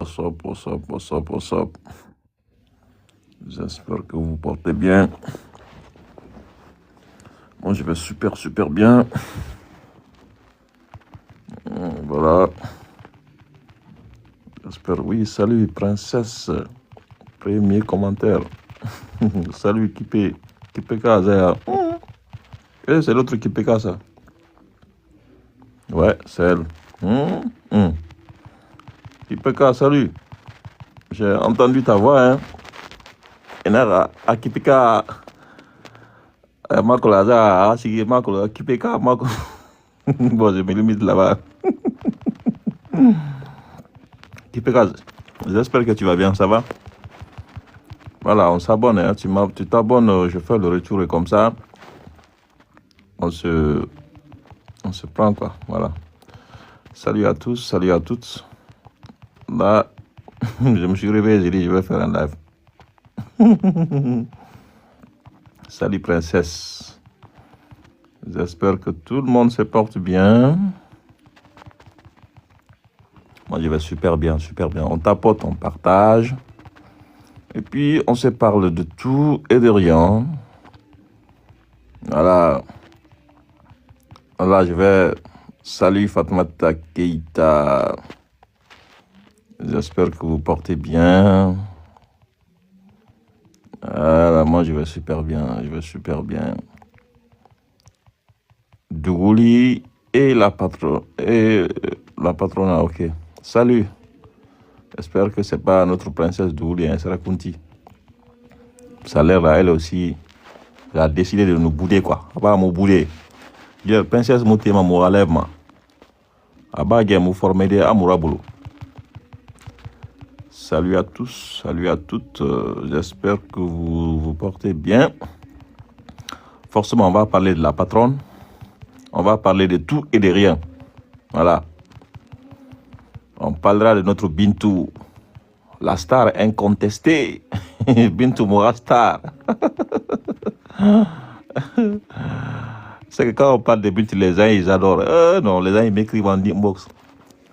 What's up. J'espère que vous vous portez bien. Moi, je vais super bien. Voilà. J'espère, oui, salut, princesse. Premier commentaire. Salut, Kipeka, ça. C'est l'autre Kipeka, ça. Ouais, c'est elle. Kipeka, salut. J'ai entendu ta voix, hein. Enara, Kipeka. Marco Laza, si Marco, Kipeka, Marco. Bon, je me limite là-bas. Kipeka, j'espère que tu vas bien, ça va? Voilà, on s'abonne, hein. Tu t'abonnes, je fais le retour et comme ça, on se prend, quoi. Voilà. Salut à tous, salut à toutes. Là, je me suis réveillé, j'ai dit, je vais faire un live. Salut, princesse. J'espère que tout le monde se porte bien. Moi, je vais super bien. On tapote, on partage. Et puis, on se parle de tout et de rien. Voilà. Là, je vais... Salut, Fatmata Keita. J'espère que vous portez bien. Voilà, moi, je vais super bien. Dougouli et la patronne. Ok. Salut. J'espère que c'est pas notre princesse Dougouli, hein, c'est Rakunti. Ça a l'air là, elle aussi. Elle a décidé de nous bouder, quoi. Elle va nous bouder. La princesse Moutema Mouralevma. Abagé mou formé de Amourabolo. Salut à tous, salut à toutes. J'espère que vous vous portez bien. Forcément, on va parler de la patronne. On va parler de tout et de rien. Voilà. On parlera de notre Bintou, la star incontestée. Bintou Moura star. C'est que quand on parle de Bintou, les gens, ils adorent. Non, les gens, ils m'écrivent en inbox.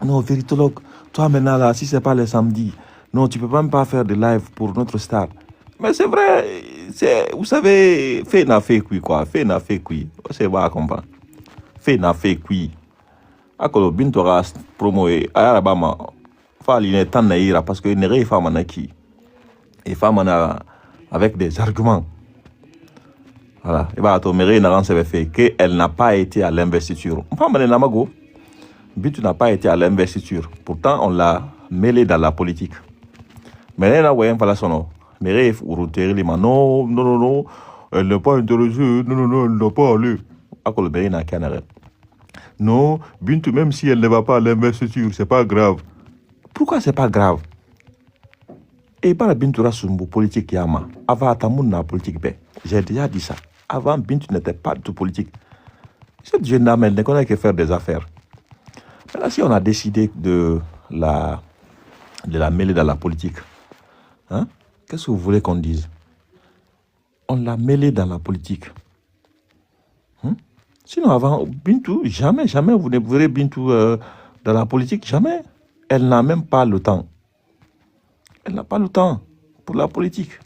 Non, véritologue, toi maintenant, là, si c'est pas le samedi, non, tu peux même pas faire de live pour notre star. Mais c'est vrai, vous savez, fait n'a fait qui, quoi. Fait n'a fait qui. C'est pas à comprendre. Fait n'a fait qui. Akolo Bintou aura promo et Arabama. Fali n'est tant naïra parce que il n'est pas manaki. Et femme avec des arguments. Voilà. Et bah, Toméré n'a fait qu'elle n'a pas été à l'investiture. Femme n'est namago. Bintou n'a pas été à l'investiture. Pourtant, on l'a mêlé dans la politique. Mais elle n'a pas la son. Mais non, elle n'est pas intéressée. Non, elle n'a pas allé. Akolo Méré n'a qu'un arrêt. Non, Bintou, même si elle ne va pas à l'investiture, c'est pas grave. Pourquoi c'est pas grave? Et par Bintou Rassumbo, politique Yama, avant Tamouna politique B. J'ai déjà dit ça. Avant, Bintou n'était pas du tout politique. Cette jeune dame, elle ne connaît que faire des affaires. Maintenant, si on a décidé de la mêler dans la politique, hein, qu'est-ce que vous voulez qu'on dise? On l'a mêlée dans la politique. Sinon, avant, Bintou, jamais vous ne verrez Bintou dans la politique, jamais. Elle n'a même pas le temps. Elle n'a pas le temps pour la politique.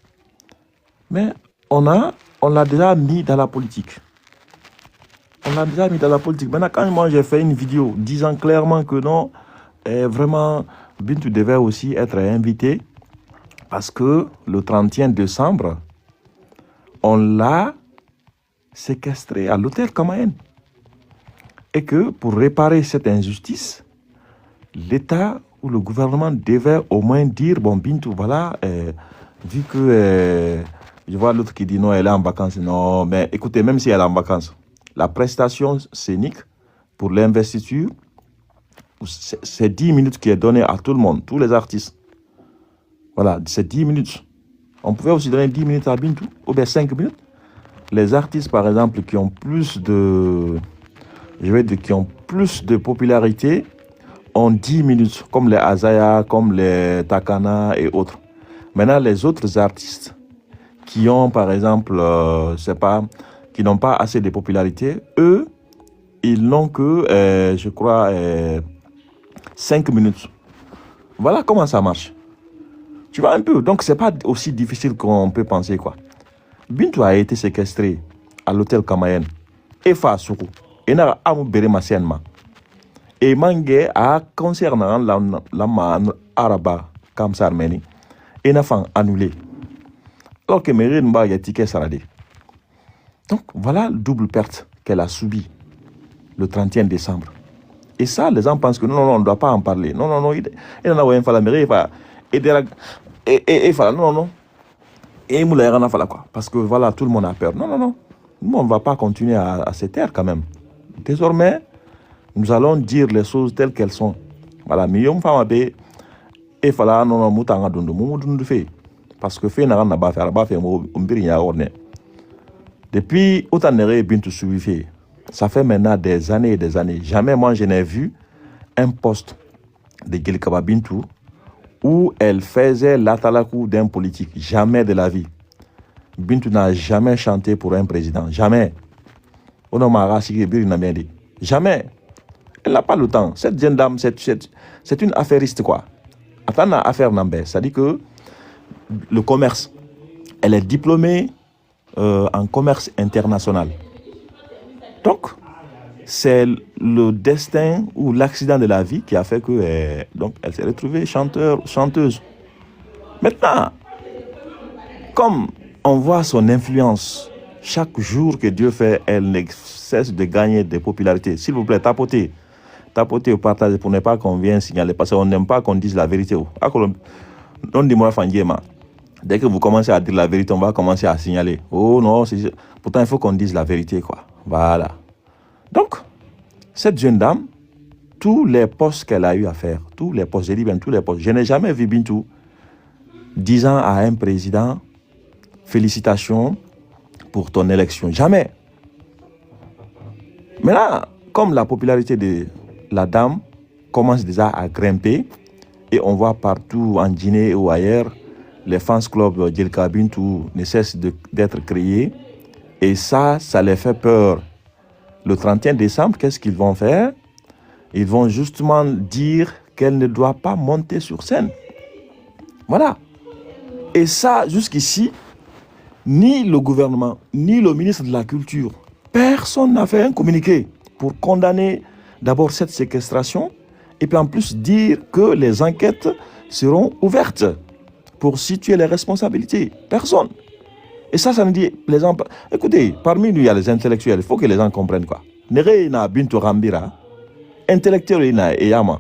Mais on l'a déjà mis dans la politique. Maintenant, quand moi j'ai fait une vidéo disant clairement que non, vraiment, Bintou devait aussi être invité parce que le 31 décembre, on l'a séquestré à l'hôtel Kamaen. Et que pour réparer cette injustice, l'État ou le gouvernement devait au moins dire, bon, Bintou, voilà, vu que je vois l'autre qui dit non, elle est en vacances. Non, mais écoutez, même si elle est en vacances, la prestation scénique pour l'investiture, c'est 10 minutes qui est donnée à tout le monde, tous les artistes. Voilà, c'est 10 minutes. On pouvait aussi donner 10 minutes à Bintou, ou bien 5 minutes. Les artistes, par exemple, qui ont plus de... qui ont plus de popularité, ont 10 minutes, comme les Azaya, comme les Takana et autres. Maintenant, les autres artistes qui ont, par exemple, qui n'ont pas assez de popularité, eux, ils n'ont que, je crois, 5 minutes. Voilà comment ça marche. Tu vois un peu. Donc, c'est pas aussi difficile qu'on peut penser, quoi. Bintou a été séquestré à l'hôtel Kamayen. Et fa soukou. Et n'a amu bere ma senma. Et mange a concernant la man araba comme ça arménie. Et n'a pas annulé. Alors que Mérine Mba y a ticket saradé. Donc, voilà la double perte qu'elle a subie le 31 décembre. Et ça, les gens pensent que non, on ne doit pas en parler. Non, il en a un la mairie, non. Et il a quoi. Parce que voilà, tout le monde a peur. Non. Nous, on ne va pas continuer à se taire quand même. Désormais, nous allons dire les choses telles qu'elles sont. Voilà, mais il faut et il faut non, moutanga dundu fait. Parce que fait n'a pas fait, depuis autant de Bintou suivi. Ça fait maintenant des années et des années. Jamais moi je n'ai vu un poste de Gelikaba Bintou où elle faisait l'atalakou d'un politique. Jamais de la vie. Bintou n'a jamais chanté pour un président. Jamais. Jamais. Elle n'a pas le temps. Cette jeune dame, c'est une affairiste, quoi. Attends, affaire Nambé. Ça dit que le commerce, elle est diplômée en commerce international. Donc, c'est le destin ou l'accident de la vie qui a fait que donc elle s'est retrouvée chanteuse. Maintenant, comme on voit son influence, chaque jour que Dieu fait, elle ne cesse de gagner des popularités. S'il vous plaît, tapotez ou partagez pour ne pas qu'on vienne signaler, parce qu'on n'aime pas qu'on dise la vérité. Dès que vous commencez à dire la vérité, on va commencer à signaler. Oh non, pourtant il faut qu'on dise la vérité, quoi. Voilà. Donc, cette jeune dame, tous les postes qu'elle a eu à faire, tous les postes, j'ai dit bien tous les postes, je n'ai jamais vu Bintou disant à un président, félicitations pour ton élection. Jamais. Mais là, comme la popularité de la dame commence déjà à grimper, et on voit partout en Guinée ou ailleurs, les fans clubs Djelka Bintou ne cessent d'être créés, et ça les fait peur. Le 31 décembre, qu'est-ce qu'ils vont faire? Ils vont justement dire qu'elle ne doit pas monter sur scène. Voilà. Et ça, jusqu'ici, ni le gouvernement, ni le ministre de la Culture, personne n'a fait un communiqué pour condamner d'abord cette séquestration et puis en plus dire que les enquêtes seront ouvertes pour situer les responsabilités. Personne. Et ça nous dit, les gens... Écoutez, parmi nous, il y a les intellectuels. Il faut que les gens comprennent quoi. Nere na bintu rambira, intellectuel ina eyama.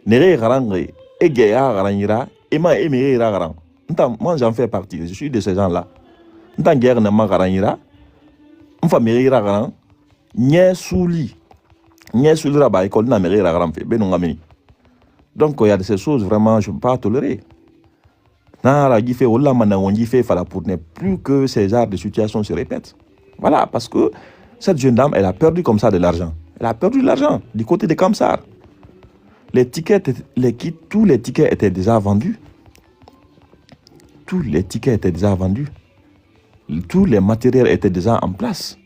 Nere garangre, egeya garanyira, ema emeye garang. Moi, j'en fais partie. Je suis de ces gens-là. Ntan guerre na ma garanyira, mfa mere garang, nye souli raba école na mere garang fe, benongamini. Donc, il y a de ces choses vraiment, je ne peux pas tolérer. Pour ne plus que ces genres de situations se répètent. Voilà, parce que cette jeune dame, elle a perdu comme ça de l'argent. Elle a perdu de l'argent du côté de Kamsar. Les tickets, tous les tickets étaient déjà vendus. Tous les tickets étaient déjà vendus. Tous les matériels étaient déjà en place.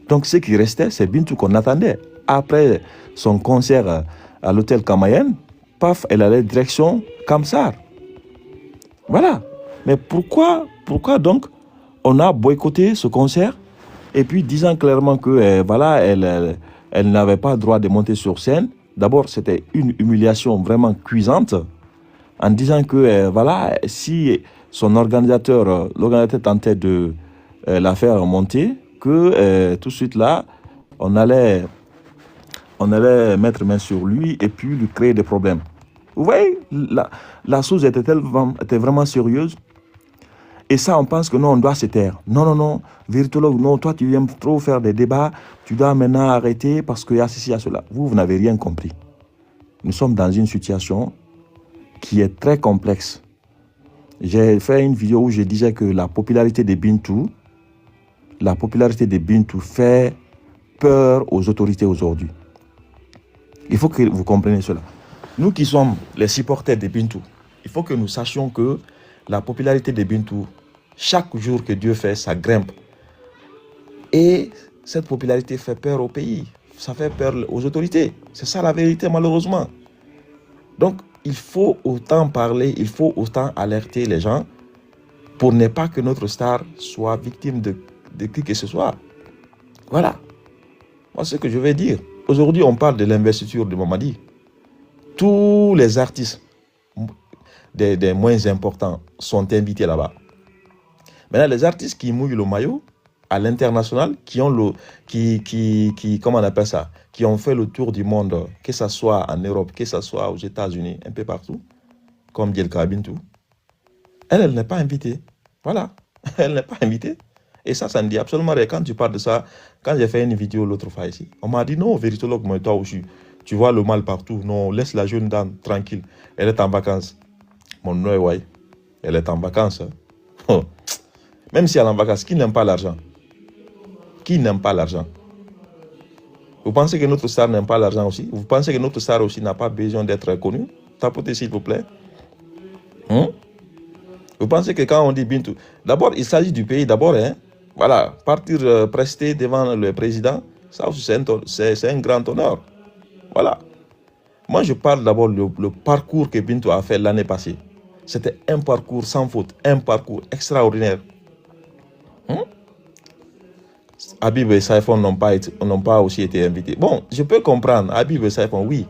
Donc, ce qui restait, c'est Bintou qu'on attendait. Après son concert à l'hôtel Kamayen, paf, elle allait direction Kamsar. Voilà. Mais pourquoi donc on a boycotté ce concert et puis disant clairement que voilà, elle n'avait pas le droit de monter sur scène. D'abord, c'était une humiliation vraiment cuisante en disant que voilà, si son l'organisateur tentait de la faire monter, que tout de suite là, on allait mettre main sur lui et puis lui créer des problèmes. Vous voyez, la chose était vraiment sérieuse. Et ça, on pense que non, on doit se taire. Non, virtuologue, non, toi, tu viens trop faire des débats. Tu dois maintenant arrêter parce qu'il y a ceci, il y a cela. Vous n'avez rien compris. Nous sommes dans une situation qui est très complexe. J'ai fait une vidéo où je disais que la popularité de Bintou fait peur aux autorités aujourd'hui. Il faut que vous compreniez cela. Nous qui sommes les supporters de Bintou, il faut que nous sachions que la popularité de Bintou, chaque jour que Dieu fait, ça grimpe. Et cette popularité fait peur au pays. Ça fait peur aux autorités. C'est ça la vérité, malheureusement. Donc, il faut autant parler, il faut autant alerter les gens pour ne pas que notre star soit victime de qui que ce soit. Voilà. Moi, c'est ce que je vais dire. Aujourd'hui, on parle de l'investiture de Mamadi. Tous les artistes des moins importants sont invités là-bas. Maintenant, les artistes qui mouillent le maillot à l'international, qui ont comment on appelle ça, qui ont fait le tour du monde, que ce soit en Europe, que ce soit aux États-Unis, un peu partout, comme Djelka Bintou, elle n'est pas invitée. Voilà. Elle n'est pas invitée. Et ça ne dit absolument rien. Quand tu parles de ça, quand j'ai fait une vidéo l'autre fois ici, on m'a dit non, véritologue, moi, toi aussi, tu vois le mal partout. Non, laisse la jeune dame tranquille. Elle est en vacances. Mon nom est ouais. Elle est en vacances. Hein. Même si elle est en vacances, qui n'aime pas l'argent? Qui n'aime pas l'argent? Vous pensez que notre star n'aime pas l'argent aussi? Vous pensez que notre star aussi n'a pas besoin d'être connue? Tapotez s'il vous plaît. Vous pensez que quand on dit Bintou, d'abord il s'agit du pays, d'abord, hein? Voilà, partir prester devant le président, ça aussi c'est un grand honneur. Voilà. Moi je parle d'abord le parcours que Bintou a fait l'année passée. C'était un parcours sans faute, un parcours extraordinaire. Habib et Saifon n'ont pas aussi été invités. Bon, je peux comprendre, Habib et Saifon, oui.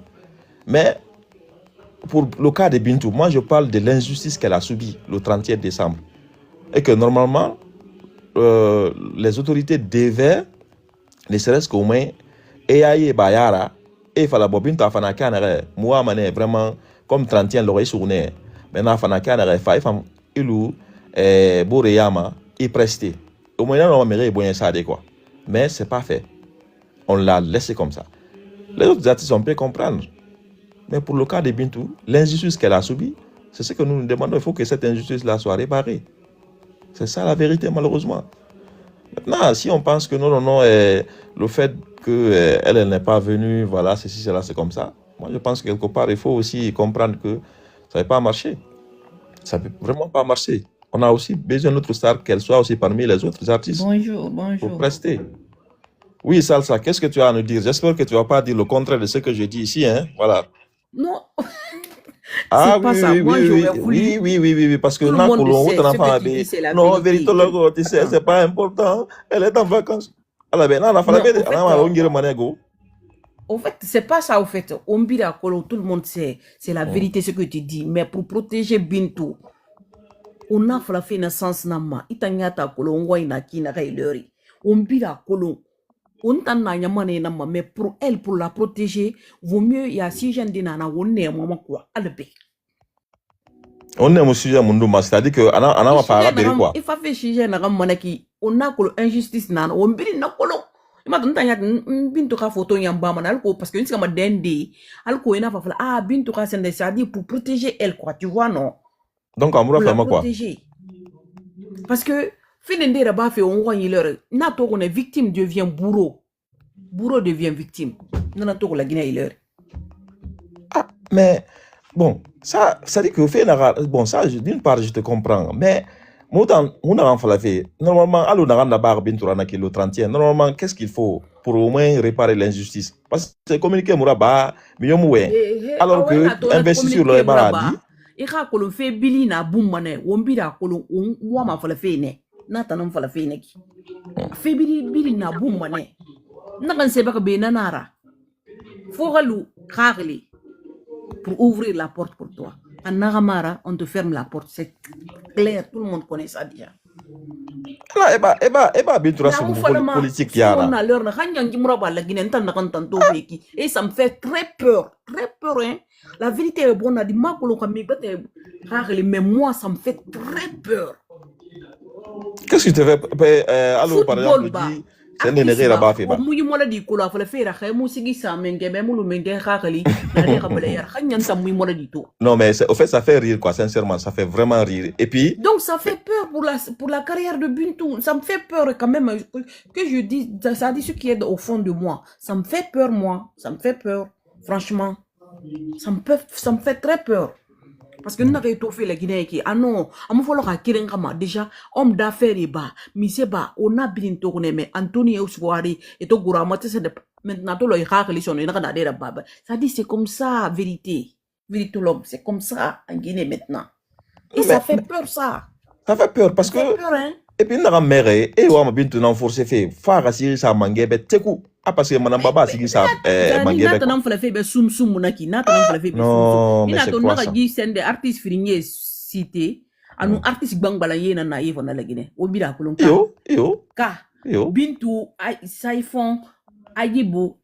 Mais pour le cas de Bintou, moi je parle de l'injustice qu'elle a subie le 31 décembre. Et que normalement, les autorités devaient, ne serait-ce qu'au moins, Eyaye Bayara, et Falabo Bintou a Fanakanere, moi, vraiment, comme 31 l'aurait sourné. Maintenant, Fanakanere, Faifam, Ilou, Boreyama, et Presté. Au moins, on va bien ça, quoi. Mais c'est pas fait. On l'a laissé comme ça. Les autres artistes, on peut comprendre. Mais pour le cas de Bintou, l'injustice qu'elle a subie, c'est ce que nous nous demandons. Il faut que cette injustice-là soit réparée. C'est ça la vérité, malheureusement. Maintenant, si on pense que non, le fait qu'elle n'est pas venue, voilà, ceci, cela, c'est comme ça. Moi, je pense que quelque part, il faut aussi comprendre que ça ne va pas marcher. Ça ne peut vraiment pas marcher. On a aussi besoin de notre star, qu'elle soit aussi parmi les autres artistes. Bonjour. Pour prester. Oui, Salsa, qu'est-ce que tu as à nous dire? J'espère que tu ne vas pas dire le contraire de ce que je dis ici, hein? Voilà. Non, Ah c'est pas ça. Moi, j'aurais voulu. Oui, parce que Tout le monde le sait. Ce que tu dis, c'est la non, vérité. véritologue, tu sais, c'est pas important. Elle est en vacances. Alors, ben, non, au fait, c'est pas ça, au fait. Ombira Kolo, tout le monde sait. C'est la vérité, ce que tu dis. Mais pour protéger Bintou, on a fait une sens nama. Itanyata Kolo, on voit une akina kailori. Ombira Kolo. On t'en a yamane nama. Mais pour elle, pour la protéger, vaut mieux, il y a si gens d'inana, on est maman quoi. Albe. On est au sujet mundu mas, c'est-à-dire que on a pas rappelé quoi. Il faut faire sujet na manaki. On a Kolo injustice nana. On biri na Kolo. Ima tanya Bintou ka photo yamba manalko parce que une sama dende alko ina fa ah Bintou ka sende ça dit pour protéger elle quoi tu vois non. Donc on va faire quoi? Protéger. Parce que finende ba fait on voit il na to qu'on est victime devient bourreau. Bourreau devient victime. Non to la Guinée il Ah mais bon, ça dit que fait bon ça d'une part je te comprends mais normalement, le 31, normalement, qu'est-ce qu'il faut pour au moins réparer l'injustice? Parce que communiquer Mouraba, alors que investir sur le Baradi. Il y a un fait Billy na boumane, Wombira Kolo, Wama for la fene, Natanom for la fene. Fait Billy na boumane. Nagan Sebaka Benanara. Foralou, Karli, pour ouvrir la porte pour toi. À Naramara, on te ferme la porte. C'est clair, tout le monde connaît ça déjà. Bintou politique Yara. Et ça me fait très peur, hein. La vérité est bonne, mais moi, ça me fait très peur. Qu'est-ce que tu fais? Alors, par exemple, c'est un énergie là-bas. Non, mais au fait, ça fait rire, quoi, sincèrement, ça fait vraiment rire. Et puis. Donc, ça fait peur pour la carrière de Bintou. Ça me fait peur quand même que je dis, ça dit ce qui est au fond de moi. Ça me fait peur, moi. Ça me fait peur, franchement. Ça me fait très peur. Parce que nous avons étoffé les Guinéens qui, ah non, à mon falloir à déjà, homme d'affaires et bas, mise bas, on a bien tourné, mais Anthony Ouswari et au Gouramate, c'est maintenant tout le rare les on est là, ça dit c'est comme ça, vérité. Véritologue. C'est comme ça en Guinée maintenant. Et Mais, ça fait peur, ça. ça fait peur parce Ça fait que peur, hein. et puis n'a mère et wa ma bintu nan force fait fa siri sa mangebe teku parce que manam baba sigi sa mangebe Nata nan fala fe be sum sum munaki. Nata nan fala fe be sum sum. non mais Ina c'est to quoi naga ça gi sende artiste frigné cité. Anu artiste bangbala yena na yeva na la Guinée. O bira kulon ka. yo Bintu saifon ayibo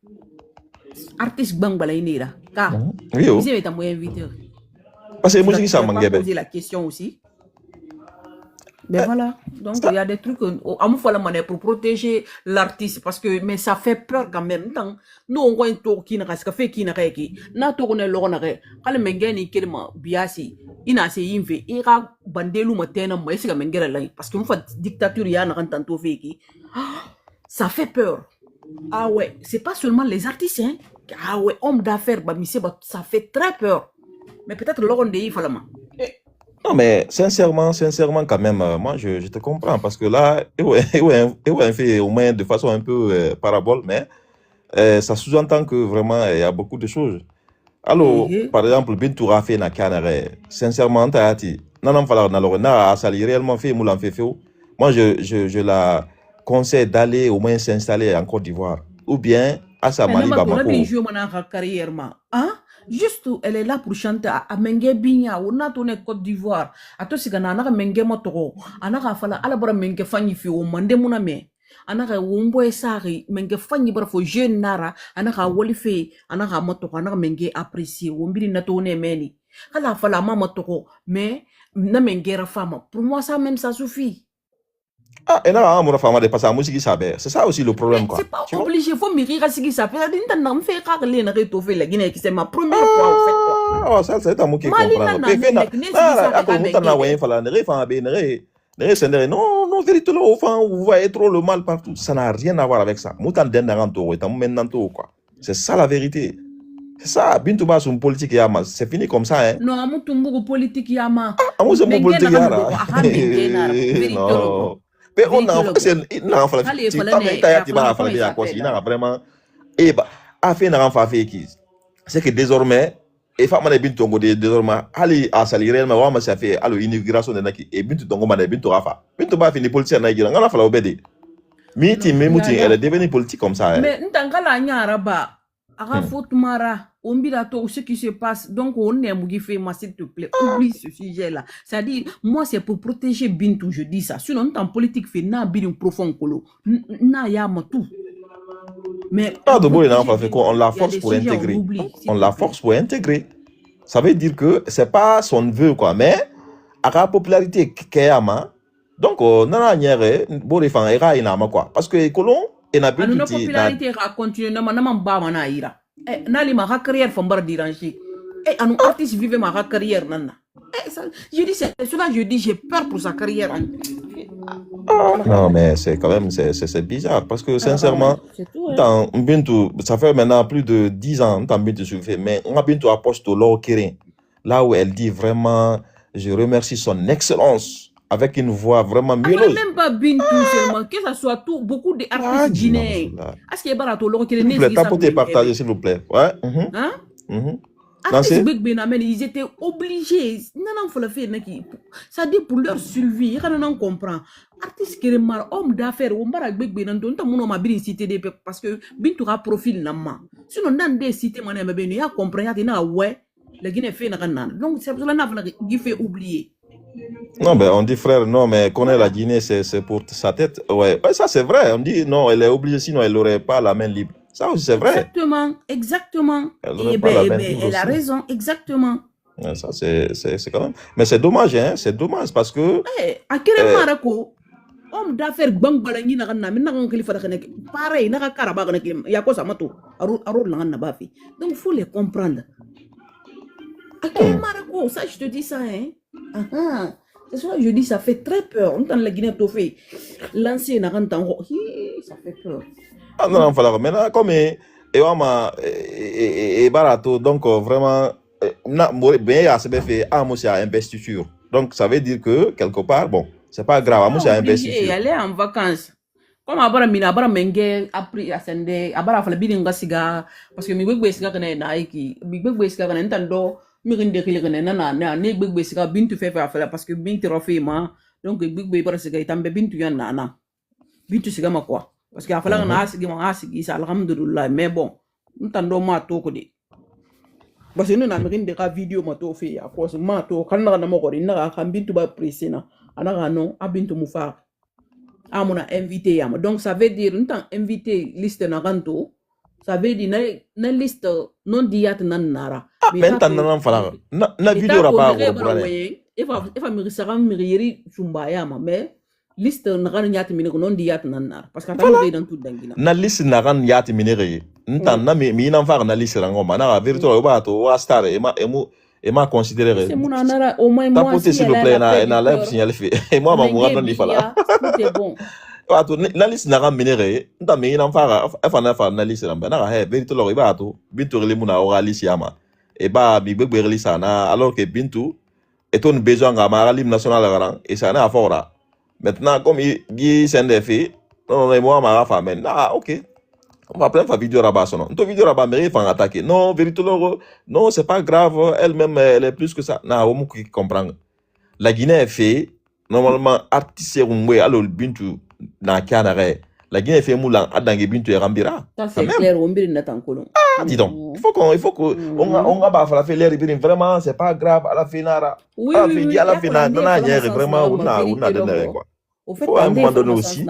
artiste bangbala yena ka. yo Vous êtes mon invité. parce que musique ça mangebe poser la question aussi. Ben voilà, donc il y a des trucs pour protéger l'artiste parce que mais ça fait peur quand même. Nous on voit un tour qui n'a pas fait qui n'a pas qui n'a tour on est là on a quand le mengeni kelma biasi ina se inve ira bandelu matena moi c'est comme ngera là parce que on fait dictature ya n'a tantôt fait qui ça fait peur. Ah ouais, c'est pas seulement les artistes hein. Ah ouais, homme d'affaires bah ça fait très peur. Mais peut-être l'on dit falama. Non, mais sincèrement, quand même, moi, je te comprends parce que là, on fait au moins de façon un peu parabole, mais ça sous-entend que vraiment, il y a beaucoup de choses. Alors, par exemple, Bintou Rafé na Kanare, sincèrement, Tahati, non, falloir na sali réellement fait, moulan fait. Moi, je la conseille d'aller au moins s'installer en Côte d'Ivoire ou bien à Samali Bamako. Juste, elle est là pour chanter à Mengue Bigna, ou n'a tourné Côte d'Ivoire. À toi, si gana, n'a Mengue Motoro, anara fala, alabra Mengue Fanny fi, ou mande moname, anara wumbo e sari, Mengue Fanny brafo, jeune nara, anara wolife, anara motoro, anara Mengue apprécié, ou mbili n'a tourné meni. Ala fala ma motoro, mais, n'a Mengue femme. Pour moi, ça même, ça suffit. Ah, et là, on a fait de passer à la musique, c'est ça aussi le problème, quoi. C'est pas obligé, il faut mûrir à ce qui s'appelle. C'est ma première fois, en fait. Ah, ça, c'est un mot qui comprend. Non, véritablement, vous voyez trop le mal partout. Ça n'a rien à voir avec ça. C'est ça la vérité. C'est ça, Bintouba, son politique yama. C'est fini comme ça, hein. Non, Amoutumbo politique yama. Amoutumbo politique yama. Non. Mais on a c'est que désormais et Fatma Bintou désormais Ali a sali réellement wa ma ça fait alors immigration de naki et Bintou Tongo ma Bintou Rafa Bintou ba fini politicien na gira ngana fala obéder miti memuti elle est devenue politique comme ça mais ntangala nyara ba aga mara ombira to ce qui se passe donc on est mougife moi s'il te plaît oublie ce sujet là ça dit moi c'est pour protéger Bintou je dis ça sinon en politique fait na bilin profond kolo na ya tout mais pas de bon on la force pour intégrer on la force pour intégrer ça veut dire que c'est pas son vœu quoi mais à la popularité kayama donc nana nyere bo defan era inama quoi parce que colon et na Bintou la popularité va continuer na ba mana ira nali ma carrière fombar diranger un artiste vive ma carrière nana je dis c'est cela je dis j'ai peur pour sa carrière non mais c'est quand même c'est bizarre parce que sincèrement dans Bintou ça fait maintenant plus de 10 ans dans Bintou je fais mais on a Bintou aposte l'or Kérin là où elle dit vraiment je remercie son excellence avec une voix vraiment mielleuse. Même pas Bintou seulement, que ça soit tout, beaucoup d'artistes guinéens. Est-ce qu'il y a pas l'or qui est tapotez, partagez s'il vous plaît. Ouais. Ils étaient obligés. Non, faut le faire. Ça dit pour leur survie. On comprend. Artiste qui est mal, homme d'affaires, on va avec Benando, on m'a bien cité parce que Bintou a profil nama. Sinon, dans des cités, on a bien compris. Il y a ouais, le Guinée fait un donc c'est pour cela qu'il fait oublier. Non, ben on dit frère, non, mais connaître la Guinée, c'est pour sa tête. Ouais, ça c'est vrai. On dit non, elle est obligée, sinon elle n'aurait pas la main libre. Ça aussi c'est vrai. Exactement. Elle a raison, exactement. Ouais, ça c'est quand même. Mais c'est dommage, hein. C'est dommage parce que. À quel moment homme d'affaires bangbalani na kanna minna kan kilifa da kanake pareil na ka karaba kana kilim ya ko samato aro la na bafi donc faut les comprendre. À quel moment ça je te dis ça hein. C'est ça je dis ça fait très peur. On entend la Guinée tout fait lancer na kan tango ça fait peur. Ah non voilà maintenant comme et barato donc vraiment na bien ya se fait à moi c'est investiture. Donc ça veut dire que quelque part bon c'est pas grave, moi c'est investiture. Et aller en vacances. Comme abara mina abara menge appris à sende abara fala bidinga siga parce que mi gwegwe siga kana na iki mi gwegwe siga kana ntando Mirinde kilirene na ne gbegbe sika bintu fe parce que bintu rofi ma donc gbegbe bara sika itambe bintu yan na bintu sika ma quoi parce que afala na asigi sa alhamdulillah mais bon ntando ma to ko de parce que nous na mirinde ka video ma to fe ya cause ma to kan na mo ko na ka bintu ba presena ana non abintu mufa amuna invité yama donc ça veut dire ntan invité liste na ganto ça veut dire na liste non diat nan nara mais ntan nan fala na video rapa ko brane efa mi sara mi yeri sumba yama mais liste na gan nyati mi non diat nan nara parce que ta do dans tout dangina na liste na gan yati mi ne ntan na mi nan fa na liste rango na virtual ba to wa star et m'a considéré. C'est mon anara au moins moi. T'as s'il vous plaît na live signal fait. Et moi ma mourant dans l'ifala. C'est bon. Wato na liste na ram minere nta me ina fara fa na liste ramba na he vérité lo ba to bintu rele muna ora liste yama et ba bi gbegbe rele sana alors que bintu est on besoin ga ma lim national garan et ça na fora maintenant comme il sende fait non moi ma fa men ah OK. On va prendre la vidéo rabat son. Ton vidéo rabat mérite fan attaquer. Non, vérité non, c'est pas grave, elle-même elle est plus que ça. Na on qui comprend. La Guinée est fait normalement artiste rumwe alors bintu na kanare. La Guinée fait moulan adange bintu rambira. Ça c'est clair, on biri na tankolo. Ah, dis donc. Il faut que on va pas faire l'air vraiment, c'est pas grave à la finara. Oui, à la finale vraiment on a donné quoi. Au fait, à un moment donné aussi,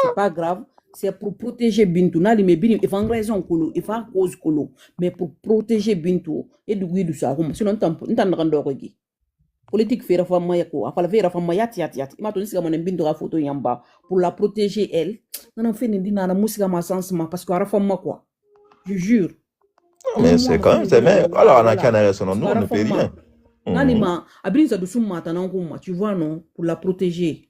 c'est pas grave. C'est pour protéger Bintou. Nali me bini, il faut une raison kolo, il faut une cause kolo, mais pour protéger Bintou et du guidu ça. Sinon, n'tan rando regi. Politique fait la femme yako, après la fait la femme yati. Il tenu si mon Bintou a photo yamba pour la protéger elle. Non, fait ni dina na musique ma sens ma parce que la femme quoi. Je jure. Mais c'est quand même, mais alors on a canaré son nom, nous on ne fait rien. Nani ma, abri ça de sous matin tu vois non, pour la protéger.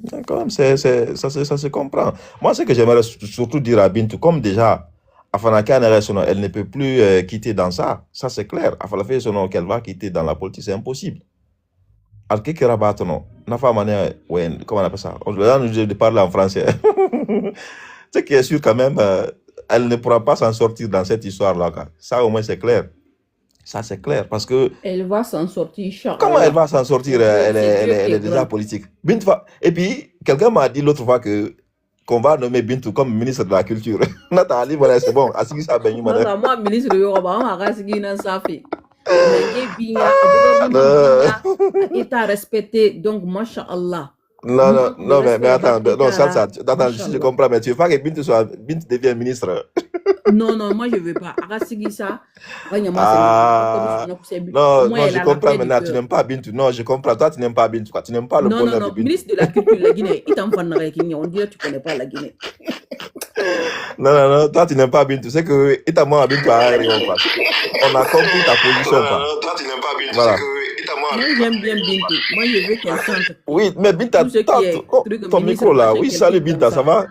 D'accord, ça se comprend. Moi, ce que j'aimerais surtout dire à Bintou, comme déjà, elle ne peut plus quitter dans ça. Ça, c'est clair. Qu'elle va quitter dans la politique, c'est impossible. Comment on appelle ça? Là, nous parlons en français. Ce qui est sûr quand même, elle ne pourra pas s'en sortir dans cette histoire-là. Ça, au moins, c'est clair. Ça, c'est clair, parce que... Elle va s'en sortir. Comment elle va s'en sortir? Elle est déjà politique. Et puis, quelqu'un m'a dit l'autre fois qu'on va nommer Bintou comme ministre de la Culture. Nathalie, voilà, c'est bon. Moi, ministre de Yoruba, on va signer dans sa fille. État respecté, donc, mashallah. Non, mais attends, si je comprends, mais tu veux pas que Bintou devienne ministre? Non, moi je veux pas. Arasigisa. Non, je comprends maintenant. Tu n'aimes pas Bintou. Non, je comprends. Toi, tu n'aimes pas Bintou. Tu n'aimes pas le bonheur de Bintou. Ministre de la Culture de la Guinée. Il t'en fan on dirait que tu connais pas la Guinée. Non, toi, tu n'aimes pas Bintou. C'est que il t'a moins Bintou à rien. On a compris ta position. Non, toi, tu n'aimes pas Bintou. Voilà. Moi, j'aime bien Bintou. Moi, je veux qu'elle chante. Oui, mais Binta, ton micro là. Oui, salut Binta, ça va?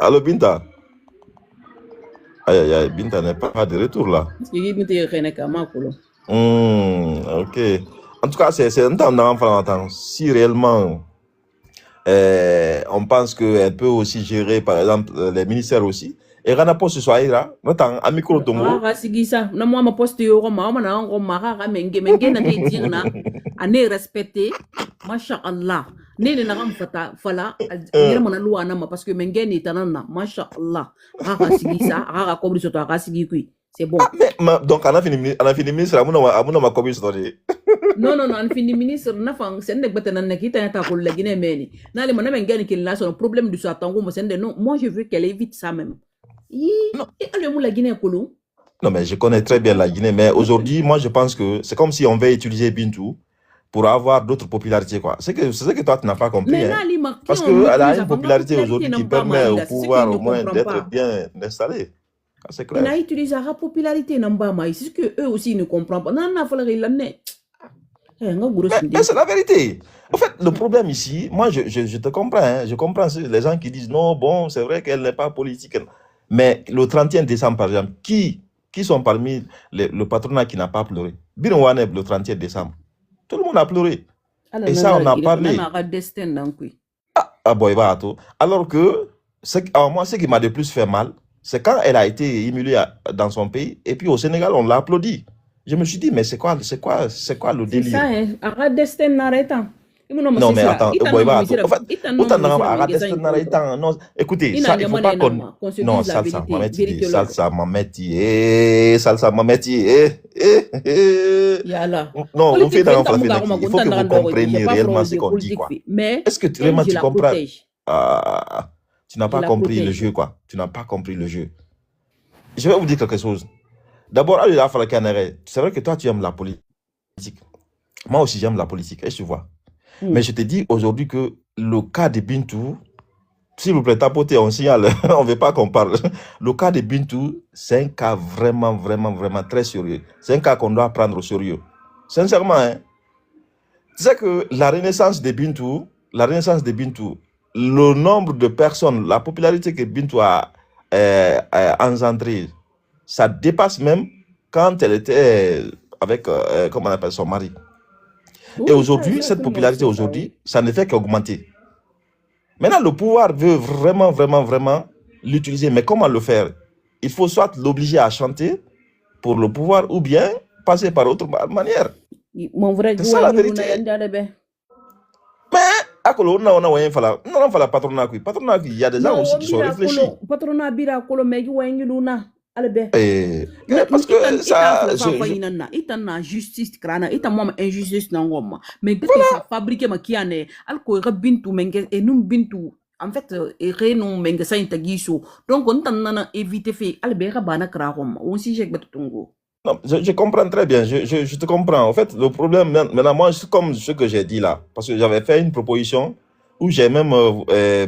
Allô, Binta? Aïe, Binta n'est pas de retour là. Ok. En tout cas, c'est un temps. Si réellement on pense qu'elle peut aussi gérer, par exemple, les ministères aussi, et Rana Post ce soir, là, notamment à micro de moi. Moi, ma poste respecté. Mashallah. Nene na ram fala yere mona luwa na ma parce que mengeni tanana mashallah rara sigisa rara kobri soto rara sigi kui c'est bon. Donc on a fini ministre amuna ma kobri soto. Non on fini ministre na fang sende betana na kita ta ko la Guinée meni na le mona mengeni qu'il a son problème du satango mo sende non moi je veux qu'elle évite ça même. Non et allez la Guinée kolo. Non mais je connais très bien la Guinée mais aujourd'hui moi je pense que c'est comme si on veut utiliser Bintou pour avoir d'autres popularités, quoi. C'est que toi, tu n'as pas compris. Hein. Parce qu'elle a une popularité aujourd'hui qui permet au pouvoir au moins d'être bien installé. C'est clair. Elle a utilisé la popularité, c'est ce que eux aussi ne comprennent pas. Non, mais c'est la vérité. En fait, le problème ici, moi, je te comprends. Hein, je comprends les gens qui disent non, bon, c'est vrai qu'elle n'est pas politique. Mais le 31 décembre, par exemple, qui sont parmi le patronat qui n'a pas pleuré? Binouane, le 31 décembre. Tout le monde a pleuré. Et ça, on a parlé. Alors que, moi, ce qui m'a de plus fait mal, C'est quand elle a été humiliée dans son pays, et puis au Sénégal, on l'a applaudi. Je me suis dit, mais c'est quoi le C'est ça, délire? hein. Arrête destin n'arrêtant. Non, mais attends, boy, en fait, autant non, non, écoutez, il ça, n'a il faut pas pas de qu'on. qu'on se Non, dise la salsa, vérité, mameti, vérité salsa, mameti, salsa, mameti, Yala. Non, on fait Politique fait dans ta la muga il faut que vous compreniez réellement ce qu'on dit, politique quoi. fait. Mais Est-ce que elle, vraiment je tu la comprends? protège. Ah, tu n'as Je pas la compris le protège. jeu, quoi. Tu n'as pas compris le jeu. Je vais vous dire quelque chose. D'abord, c'est vrai que toi, tu aimes la politique. Moi aussi, j'aime la politique, et tu vois. Mais je te dis aujourd'hui que le cas de Bintou, s'il vous plaît, tapotez, on signale, on ne veut pas qu'on parle. Le cas de Bintou, c'est un cas vraiment, vraiment, vraiment très sérieux. C'est un cas qu'on doit prendre au sérieux. Sincèrement, hein. Tu sais que la renaissance de Bintou, le nombre de personnes, la popularité que Bintou a engendré, ça dépasse même quand elle était avec, comment on appelle son mari. Oui, Et aujourd'hui, ça, cette tout le monde popularité sait ça, aujourd'hui, oui. ça ne fait qu'augmenter. Maintenant, le pouvoir veut vraiment, vraiment, vraiment l'utiliser. Mais comment le faire? Il faut soit l'obliger à chanter pour le pouvoir ou bien passer par autre manière. Mon vrai C'est ça la vérité. Mais, patronat, il y a des gens aussi qui sont réfléchis. Patronat bira kolo megi wengi luna. Albe. Parce que ça... Itan justice krana, itan mom injustice nangoma. Mais dès que ça fabrique ma kiane, alko bintu menge et num bintu. En fait, non menge sa intagiso. Donc on t'en éviter fait albe rabana krahom. On si j'ai betungo. Non, je comprends très bien, je te comprends. En fait, le problème, maintenant, moi, c'est comme ce que j'ai dit là, parce que j'avais fait une proposition où j'ai même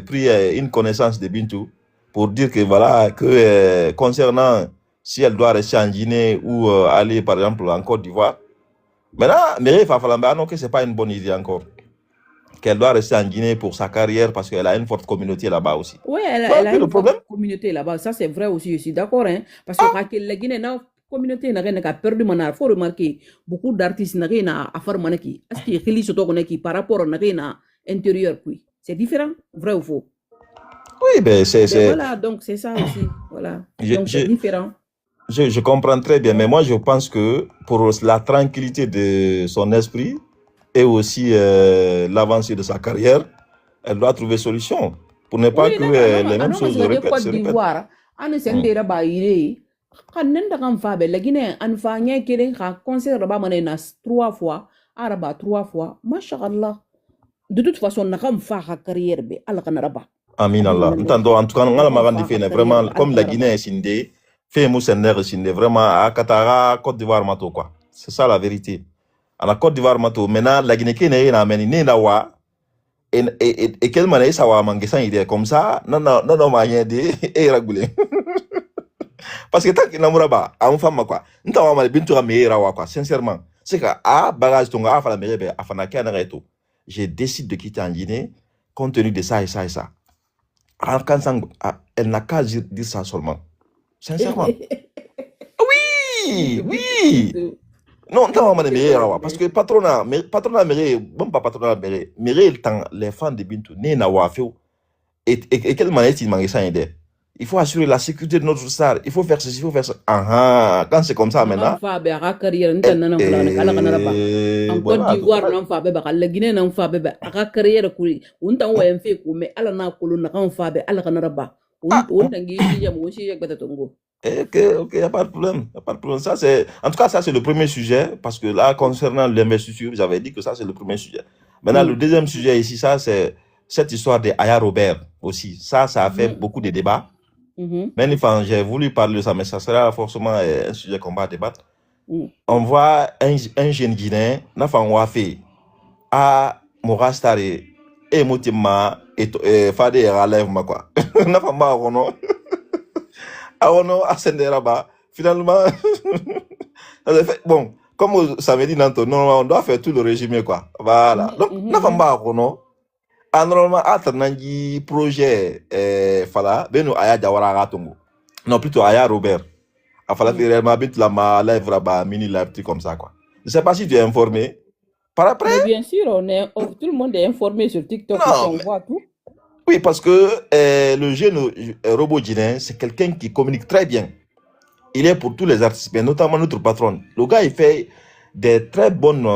pris une connaissance de Bintou pour dire que voilà, que concernant si elle doit rester en Guinée ou aller par exemple en Côte d'Ivoire, maintenant, Mireille Fafalamba, non, que ce n'est pas une bonne idée encore. Qu'elle doit rester en Guinée pour sa carrière parce qu'elle a une forte communauté là-bas aussi. Oui, elle a une forte communauté là-bas, ça c'est vrai aussi, je suis d'accord, hein, parce que la Guinée, non, communauté n'a rien perdu il faut remarquer beaucoup d'artistes n'a rien à faire manaki est-ce qu'il y a qui par rapport à rien intérieur puis c'est différent, vrai ou faux? Oui, ben c'est voilà, donc c'est ça aussi, voilà, donc c'est différent. Je comprends très bien, mais moi je pense que pour la tranquillité de son esprit et aussi l'avancée de sa carrière, elle doit trouver solution pour ne pas que les mêmes choses se répètent. Quand on fait la Guinée, on fait un concert trois fois, araba 3 fois, machallah. De toute façon, on a fait une carrière, Amin Allah. En tout cas, on a vraiment, comme la Guinée est scindée, fait Moussender scindé, vraiment, à Katara, Côte d'Ivoire, Mato, quoi. C'est ça la vérité. À la Côte d'Ivoire, Mato, maintenant, la Guinée qui n'est pas là, et quelle manière ça va manquer sans idée comme ça, non, manière de, et réguler. Parce que tant qu'il n'a pas, à une femme, quoi, nous avons bien tout meilleur, quoi, sincèrement. C'est que, bagage, ton gars, je décide de quitter en Guinée, compte tenu de ça et ça et ça. Elle n'a qu'à dire ça seulement. Sincèrement. Oui. Non, parce que patronat, bon pas patronat, les fans de Bintou, et quelle manière il manque ça aider. Il faut assurer la sécurité de notre star. Il faut faire ceci, il faut faire ça. Quand c'est comme ça maintenant. En Côte d'Ivoire, la Guinée, carrière Ok, y a pas de problème. Ça, en tout cas, ça, c'est le premier sujet. Parce que là, concernant l'investiture, j'avais dit que ça, c'est le premier sujet. Maintenant, le deuxième sujet ici, ça, c'est cette histoire de Aya Robert aussi. Ça a fait beaucoup de débats. Mais enfin, j'ai voulu parler de ça, mais ça sera forcément un sujet qu'on va débattre. On voit un jeune Guinéen, on a fait à Morastare et Motima et Fade et Ralev, quoi. Finalement, bon, comme ça me dit Nanto, on doit faire tout le régime, quoi. Voilà. Donc, normalement, Nangi projet, Fala, Beno Aya Jawara Ratongo. Non, plutôt Aya Robert. Fala, réellement, la live, mini live, comme ça, quoi. Je sais pas si tu es informé. Par après. Mais bien sûr, tout le monde est informé sur TikTok, on voit tout. Oui, parce que le jeune robot Guinéen, c'est quelqu'un qui communique très bien. Il est pour tous les artistes, mais notamment notre patron. Le gars, il fait des très bonnes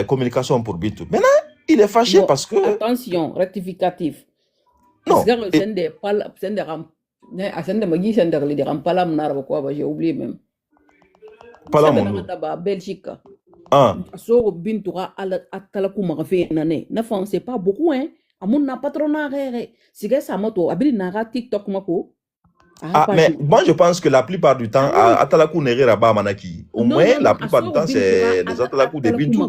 communications pour Bintou. Maintenant, il est fâché Bon, parce que... attention, rectificatif. Non, J'ai oublié même. pas là, Ça, mon dans loup. la Belgique. Ah, So bintura ala kuma fe nane. Na fan c'est pas beaucoup hein. Amun na patrona rere. Sige sa moto abili na TikTok mako. mais moi, je pense que la plupart du temps, Atalakou Nere Rabat Manaki, au moins, la plupart du temps, c'est les Atalakou de Bintou.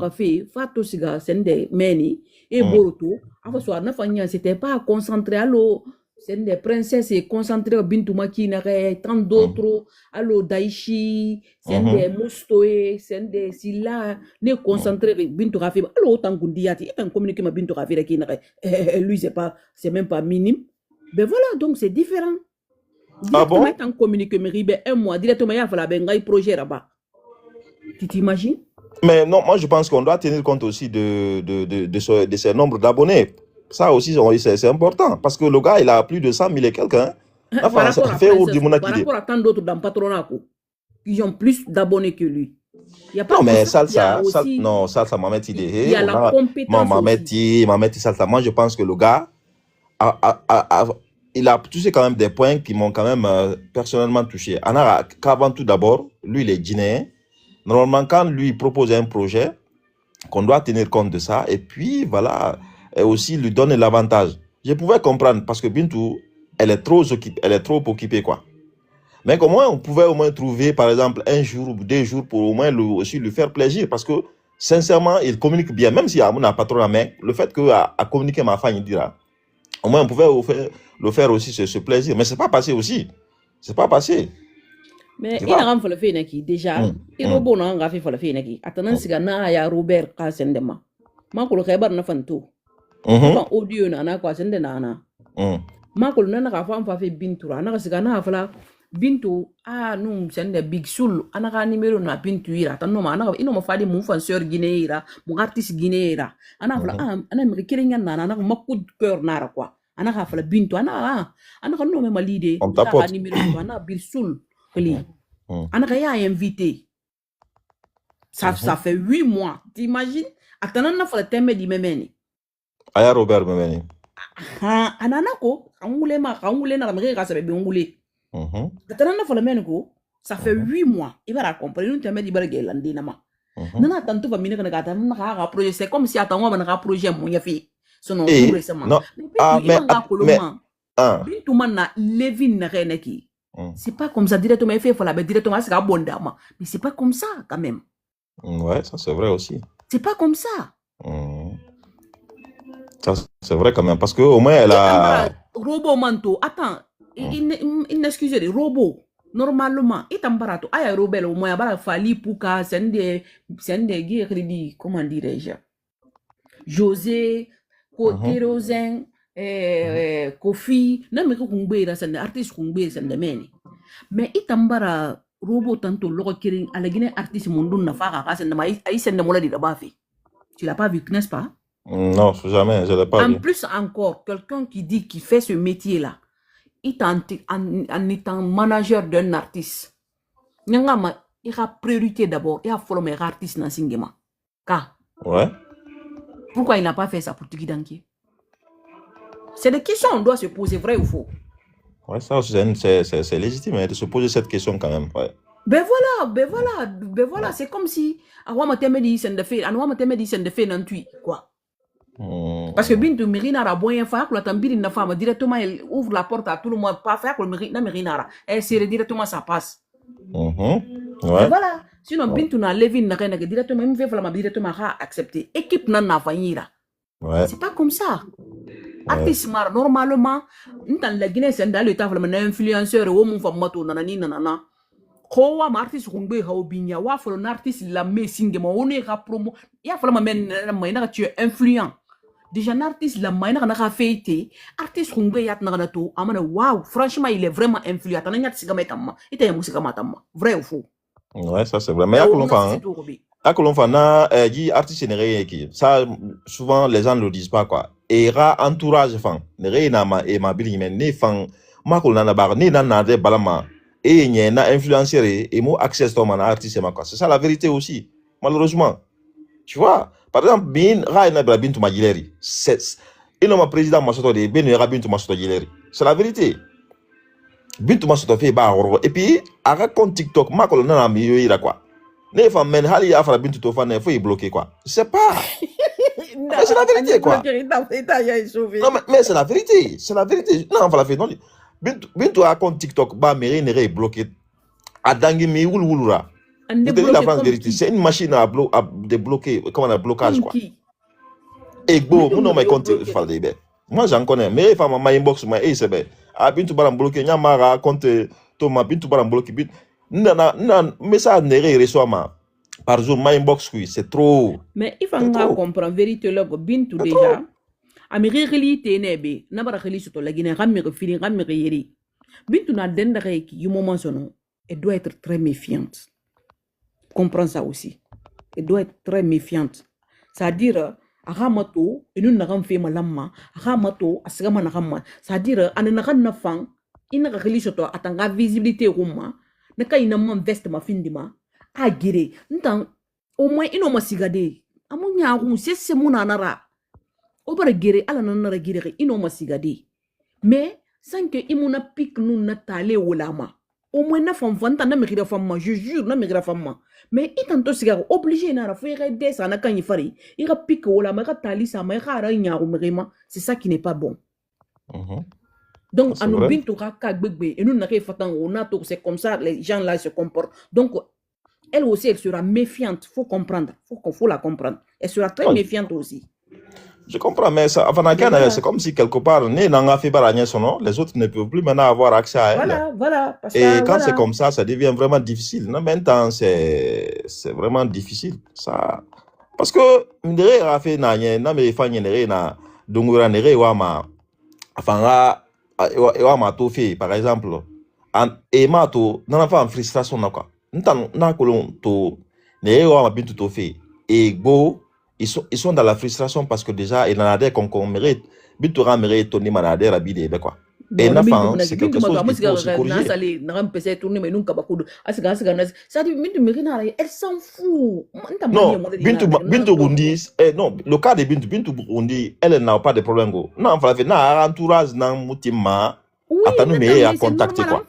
Fato siga sende meni et boroto. Avant soir na fanya c'était pas concentré allo. Sende princesse est concentré au Bintou Maki nare tant d'autres allo Daichi sende Mustoe sende Silla ne concentré Bintou Rafi allo autant Gundiati et communiquer ma Bintou Rafi qui nare lui c'est même pas minime. Ben voilà donc c'est différent. Ah bon? En communiqué un mois directement il y a fallu un projet là-bas. Tu t'imagines? Mais non, moi je pense qu'on doit tenir compte aussi de ce nombre d'abonnés. Ça aussi, c'est important. Parce que le gars, il a plus de 100 000 et quelqu'un. Enfin, ça fait au du par rapport à tant d'autres dans Patronat, qui ont plus d'abonnés que lui. Y a pas non, mais Salsa, Salsa m'a mis idée. Il y a la compétence m'a mis Salsa. Moi, je pense que le gars, il a touché quand même des points qui m'ont quand même personnellement touché. Qu'avant tout d'abord, lui, il est guinéen. Normalement, quand lui propose un projet, qu'on doit tenir compte de ça, et puis voilà, et aussi lui donner l'avantage. Je pouvais comprendre, parce que Bintou, elle est trop occupée, quoi. Mais comment on pouvait au moins trouver, par exemple, un jour ou 2 jours pour au moins aussi lui faire plaisir, parce que, sincèrement, il communique bien, même s'il y a un patron à main, le fait qu'à communiquer ma femme, il dira, au moins on pouvait le faire aussi ce plaisir, mais c'est pas passé aussi. C'est pas passé. Mais il a fait le fait déjà, il a bon en fait le fait attendant si gana ya Robert Kasendema. Makolo khaybar na fanto. Kan audio na kwa sende na. Makolo na ka fa fait Bintou na si gana fala Bintou nous sende big soul anaka numéro na Bintou ira tanno ma anaka ino ma fadi mu fanseur guinéira mu artiste guinéira ana fala ana mi kiringa na ko makkud cœur na quoi anaka fala Bintou anaka no me malide ka numéro na big soul. Anaka ya invité. Ça fait 8 mois. T'imagines? Attends, on a fait le thème de Memeni. Aya Robert Memeni. Ananako, kangoulé na ramere grâce à bengulé. Attends, on a fait le menko. Ça fait 8 mois. Il va raconter. Nous thème de Bergel landinama. Nana tanto va miner na gata na projet. C'est comme si attends on va projet mon yafi. Sono tout récemment. Mais Bintou na Levin na reneki. C'est pas comme ça directement il faut la directement c'est bon dama mais c'est pas comme ça quand même. Ouais, ça c'est vrai aussi. C'est pas comme ça. Ça c'est vrai quand même parce que au moins elle a robot manto attends il excusez les robots normalement et tambarato aya robel au moins bara fali puka sende guerri comment dirais-je José Rosen Kofi na me ko ngbeira sende artiste ko ngbeira sende meni mais itambara robot tanto logo kirin alagine artiste mundun na faka ka sende mai ay sende mola di daba fi tu l'as pas vu n'est-ce pas? Non, jamais, je l'ai pas vu. En plus encore quelqu'un qui dit qu'il fait ce métier là en étant manager d'un artiste nyangama il a priorité d'abord il a formé artiste na singema ka ouais pourquoi il n'a pas fait ça pour Tiki Danki? C'est des questions on doit se poser, vrai ou faux? Ouais, ça c'est légitime de se poser cette question quand même. Ouais. Ben voilà, c'est comme si Awama Temedi s'en de fait, Anwama Temedi s'en de fait n'entui quoi. Parce que Bintou Mirinara boyen fa la tambiri na femme directement elle ouvre la porte à tout le monde pas faire que Mirinara elle serre directement ça passe. Ouais. Voilà, sinon Bintou na Levin na rien directement me fait fala directement accepter équipe na fanyira. Ouais. C'est pas comme ça. Artiste mar normalement ntan la Guinée c'est dans le temps vraiment influenceur ou mon femme mato nanani nanana ko wa artiste kungbe ha obinya wa folo artiste la me singema one ka promo ya fala ma men na tu es influent déjà un artiste la maina na fait artiste kungbe yat na to amana wow franchement il est vraiment influent tananya tsigama tamma ite musika matamma vrai ou faux? Ouais, ça c'est vrai mais à que l'on fait na dit artiste généré qui ça souvent les gens ne le disent pas quoi. era entourage fan nere na ma e ma bili men ne fan makul na bar ni na de balama et nye na influenceur et mo access to man artiste ma quoi. C'est ça la vérité aussi malheureusement. Tu vois, par exemple, bin Raina Bintou Magileri, c'est il ma président Massoto de Ben Bintou Massoto Gileri. C'est la vérité. Bintou Massoto fait barre et puis à raconte TikTok, ma colonne a mis ira quoi. Ne femme men hali afra Bintou Tofane faut y bloquer quoi. C'est pas. Mais c'est la vérité quoi. Non mais c'est la vérité, c'est la vérité. Non, on va la faire non. Bintou raconte TikTok, ba mairie n'est bloqué. A dangi mi wulwulura. La France vérité, c'est une machine à débloquer, comment on a blocage quoi. Et bon, mon nom est compte moi j'en connais, mais femme ma inbox ma c'est bien. A bintu baram bloquer nya mara compte Thomas bintu baram bloquer na message n'est reçoit ma par jour ma inbox oui, c'est trop. Mais il faut comprendre vérité là bintu déjà. Amiri réalité nebe, na bara réalité sur la Guinée ramir feeling ramir yeri. Bintu na dendere qui au moment son elle doit être très méfiante. Comprends ça aussi. Elle doit être très méfiante. C'est-à-dire, Ramato, et nous n'avons fait malama, Ramato, Asgama Rama. C'est-à-dire, à n'a pas fan, il n'a pas religieux à ta visibilité Roma, n'a qu'à une main veste ma fin de ma, à guérir. N'tant, au moins, il n'a pas sigade. À mon yarou, c'est mon anara. Au bas de guérir, à la nana guérir, il n'a pas sigade. Mais, sans que il m'en a pique nous n'a talé au lama. Au moins, na femme vanta na mérite femme, je jure, na mérite femme. Mais il tente cigare obligé na faire des ça na quand il fari. Il a piqué ou la mère tali sa mère a une c'est ça qui n'est pas bon. Donc, à nous bintou raka bébé et nous n'arrivons pas tant on a tout c'est comme ça les gens là se comportent. Donc, elle aussi elle sera méfiante, faut comprendre, faut la comprendre. Elle sera très méfiante aussi. Je comprends, mais ça, c'est comme si quelque part, les autres ne peuvent plus maintenant avoir accès à elle. Voilà. Et quand c'est comme ça devient vraiment difficile. Non, maintenant, c'est vraiment difficile. Ça, parce que, a fait par exemple, et mato, n'en a pas en frustration, quoi. N'a to, bintu to fait. Et go, ils sont dans la frustration parce que déjà, il en a des qu'on mérite. Bintura mérite Tony Manade, Rabide, quoi. Et n'a pas, c'est quelque chose qu'il faut se corriger. Elle s'en fout. Non, Bintu Burundi, non, le cas de Bintu Burundi, elle n'a pas de problème. Non, il faut faire un entourage dans Moutima. Oui, mais à contacter quoi.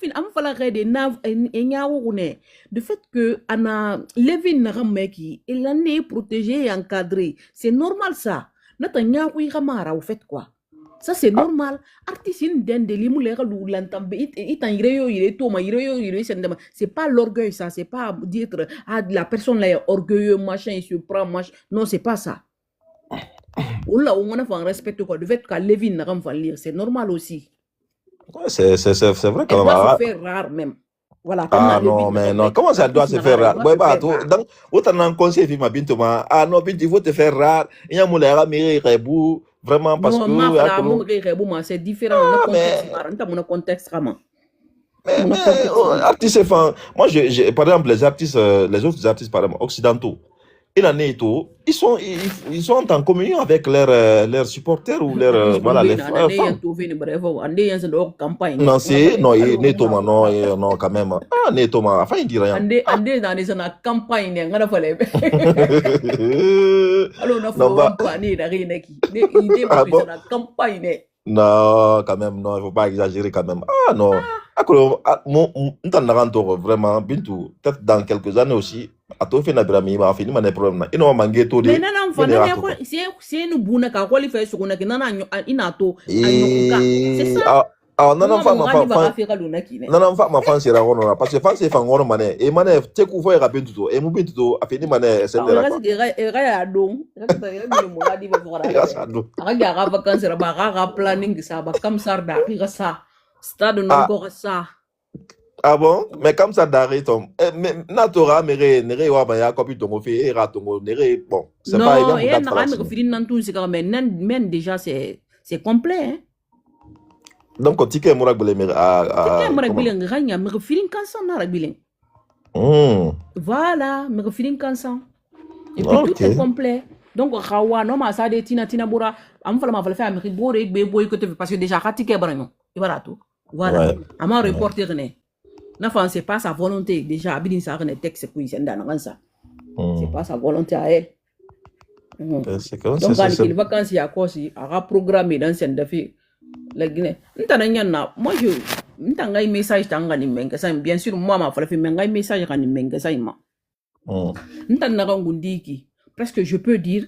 Le fait que Anna Levin Rameki, il en est protégé et encadré, c'est normal ça. Netanyahu Ramara, au fait quoi. Ça c'est normal. Artiste d'Inde, c'est pas l'orgueil ça, c'est pas dire la personne là est orgueilleuse, machin, il se prend, machin. Non, c'est pas ça. Là, on a un respect quoi. Le fait que Levin Ramva lire, c'est normal aussi. Ouais, c'est vrai quand même. Elle doit se faire rare même. Voilà. Non, mais non. Comment ça doit se faire rare? Donc, autant un conseil, ma bintoma. Ah non, il faut te faire rare. Il y a mon rebou, vraiment parce que. Non, c'est différent. Mon contexte vraiment. Mais artistes, moi, par exemple, les autres artistes, par exemple, occidentaux. Et la NATO, ils sont en communion avec leurs supporters ou leurs voilà les femmes. Non c'est non NATO non quand même ah NATO enfin il dit rien. Ande dans les campagne ngana fallait. Alors on a fait panier la reneki. Il dit dans la campagne. Non quand même non il faut pas exagérer quand même ah non vraiment Bintou peut-être dans quelques années aussi à tout fait n'abrami va finir mon problème il n'a mangé tout mais non c'est nous buna ka qualifier sur na kinana inato c'est ça ah non ma fan sera on parce que fan c'est fan on mané et mané te ku foi Bintou et mu Bintou a fini mané c'est là quoi ya don aga vacances ra planning ça ba comme ça da ça stade non ko ça. Ah bon? Mais comme ça d'arrêt tombe. Mais Natora nere wa ba ya copie ton fait et ratongo nere bon. C'est pas évident pour faire. Non, mais déjà c'est complet hein. Donc quand ticket morak bele mer ticket morak bele nganya me feeling kansan na bele. Voilà, me feeling kansan. Et puis tout est complet. Donc, Rawa, non, ma ça de Tina Bora, am fala ma fala fait Amérique Boré, boy que parce que déjà, Ratike Brano, et voilà tout. Voilà. Ouais. Ama reporter ne. Na fa, c'est pas sa volonté. Déjà, Abidin sa ne texte pour y s'en ça. C'est pas sa volonté à elle. C'est comme Donc, ça. quand les vacances, il y a quoi si, à programmer dans cette défi. La Guinée. Moi, n'tanga message tanga ni menga ça. Bien sûr, moi, ma fala fait menga message quand ni menga ça ima. N'tanga ngundiki. Presque, je peux dire,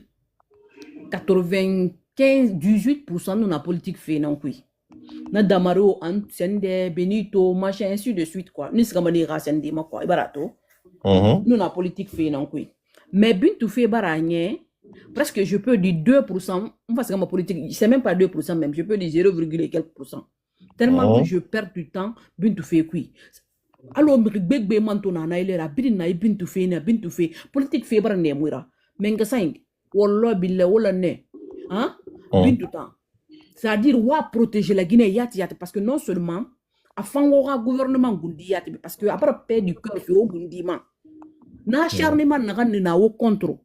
95-18% de la politique fait non oui. Na Damaro, Sende, Benito, machin, ainsi de suite quoi. Nous sommes des races ma quoi. Barato. Nous la politique fait non oui. Mais bin tout fait baragné. Presque je peux dire 2%. Parce que ma politique, c'est même pas 2% même. Je peux dire 0, quelques %. Tellement que je perds du temps. Bin tout fait oui. Alors, big be mantona na ilera bin na bin tout fait na bin tout fait. Politique fait baragné mouira. Menga 5. Wallah billah wala ne. Hein? Bin tout temps. C'est-à-dire, wa protéger la Guinée yati parce que non seulement, afin aura gouvernement gundi yati parce que après paix du cœur fait au gundima. Na acharnement na au contre.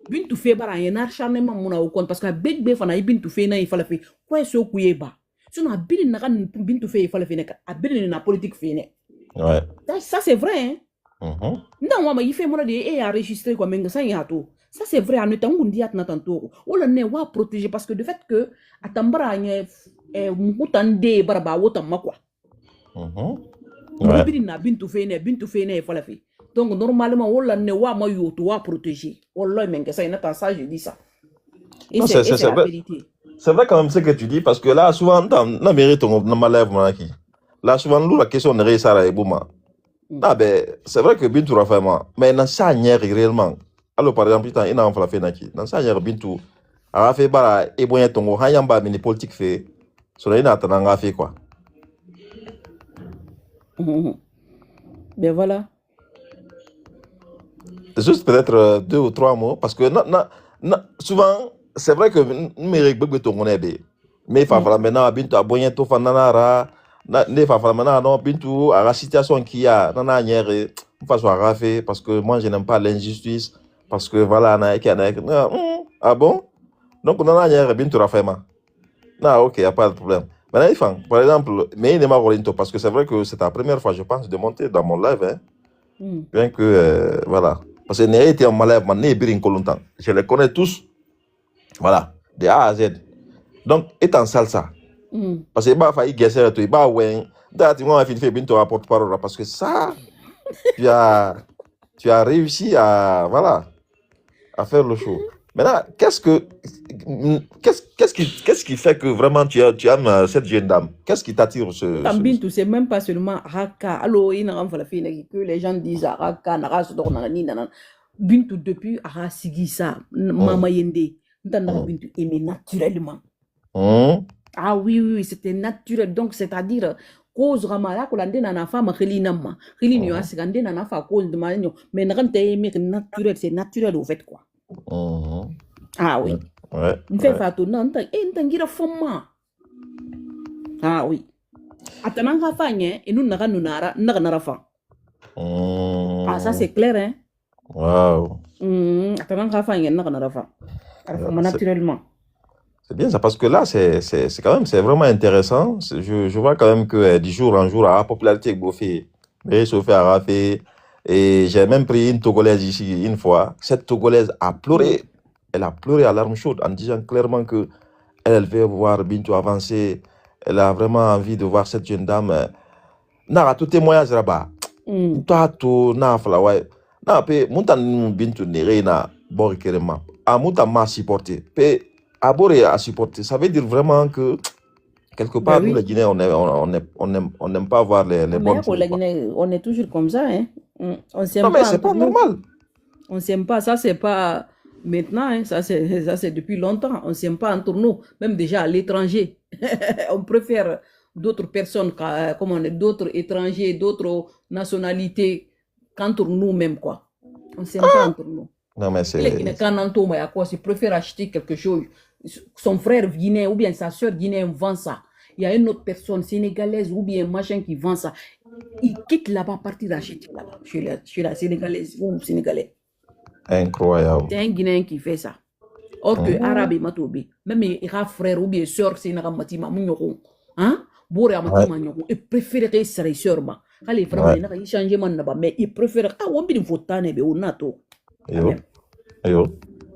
Bin tout fait bara na acharnement mona au contre parce que big be fana bin tout fait na il fallait faire quoi ce kuyeba. Sinon a bin na bin tout fait il fallait faire a bin na politique fait ne. Ouais. Ça c'est vrai hein. Non moi il fait mon de enregistrer quoi menga ça yato. Ça c'est vrai en étant un diat natanto. On ne va protéger parce que de fait que atambara nye mutande baraba wotama quoi. Ouais. Na bintu fene il faut la faire. Donc normalement on ne va ma yoto wa protéger. Wallah menga ça ina ça je dis ça. Et c'est la vérité. C'est vrai quand même ce que tu dis parce que là souvent na mérite on na live manaki. Là souvent nous la question ne ça la ebouma. Ah ben c'est vrai que bintu rafama mais na ça nière réellement. Alors par exemple il n'a pas fait naki dans ça il y a bintu a fait bara et bon tongo hayamba mini politique fait sur la ina tananga fait quoi. Ben voilà. Juste peut-être 2 ou 3 mots parce que souvent c'est vrai que numérique bebe tongo nebe mais il faut maintenant bintu a bon to fanana ne fa maintenant non bintu à la situation qui a nana nière façon à fait parce que moi je n'aime pas l'injustice. Parce que voilà, ah bon? Donc, on a un bien tout à fait. Ah, ok, il n'y a pas de problème. Maintenant, par exemple, mais il n'est pas parce que c'est vrai que c'est la première fois, je pense, de monter dans mon live. Hein. Bien que, voilà. Parce que j'ai été en live, je les connais tous. Voilà, de A à Z. Donc, étant salsa. Parce que il faut y guesser, il faut ouais. D'ailleurs, tu fait bien ton porte-parole parce que ça, tu as réussi à, voilà, à faire le show. Maintenant, qu'est-ce qui fait que vraiment tu aimes cette jeune dame? Qu'est-ce qui t'attire Bintu, c'est même pas seulement Raka. Alors, il n'a pas que les gens disent Raka, Bintu depuis Arasigisa, Mama Yende, Bintu aimé naturellement. Ah oui, c'était naturel. Donc, c'est-à-dire, cause ramala ko lande na femme khilinama khilini yo asigande na fa cause de manyo mais n'rante aimé naturel, c'est naturel au fait quoi. Ah oui. Ouais. N'fait fato non ntangira foma. Ah oui. Atananga fanye et nous nara fa. Ah ça c'est clair hein. Wow. Atananga fanye nara fa. Naturellement. C'est bien ça, parce que là, c'est quand même, c'est vraiment intéressant. Je vois quand même que du jour en jour, à la popularité que vous faites, et j'ai même pris une Togolaise ici une fois. Cette Togolaise a pleuré. Elle a pleuré à larmes chaudes en disant clairement que elle veut voir Bintou avancer. Elle a vraiment envie de voir cette jeune dame. N'a tout témoignage là-bas. Toi, tout, n'a pas ouais. N'a pas, montant Bintou n'est na borikérema. A montant m'a supporté. Aboré à supporter, ça veut dire vraiment que quelque part, nous, les Guinéens, on n'aime pas voir les bonnes choses. On est toujours comme ça, hein. On s'aime non, mais c'est pas normal. On s'aime pas, ça c'est pas maintenant, hein. Ça c'est depuis longtemps. On s'aime pas entre nous, même déjà à l'étranger. On préfère d'autres personnes, d'autres étrangers, d'autres nationalités qu'entre nous-mêmes, quoi. On s'aime pas entre nous. Non, mais c'est... Il préfère acheter quelque chose. Son frère guinéen ou bien sa soeur guinéenne vend ça. Il y a une autre personne sénégalaise ou bien machin qui vend ça. Il quitte là-bas, partir acheter là-bas, chez la sénégalaise ou sénégalais. Incroyable. C'est un Guinéen qui fait ça. Or que arabe et matobe, même les frère ou bien sœur, c'est une ramati ma mounyon. Hein? Bourre à mati ma mounyon. Et préférerait ses sœurs ba. Allez, vraiment, il change man là-bas, mais il préfère. Ah, on peut une photo ne be au nato.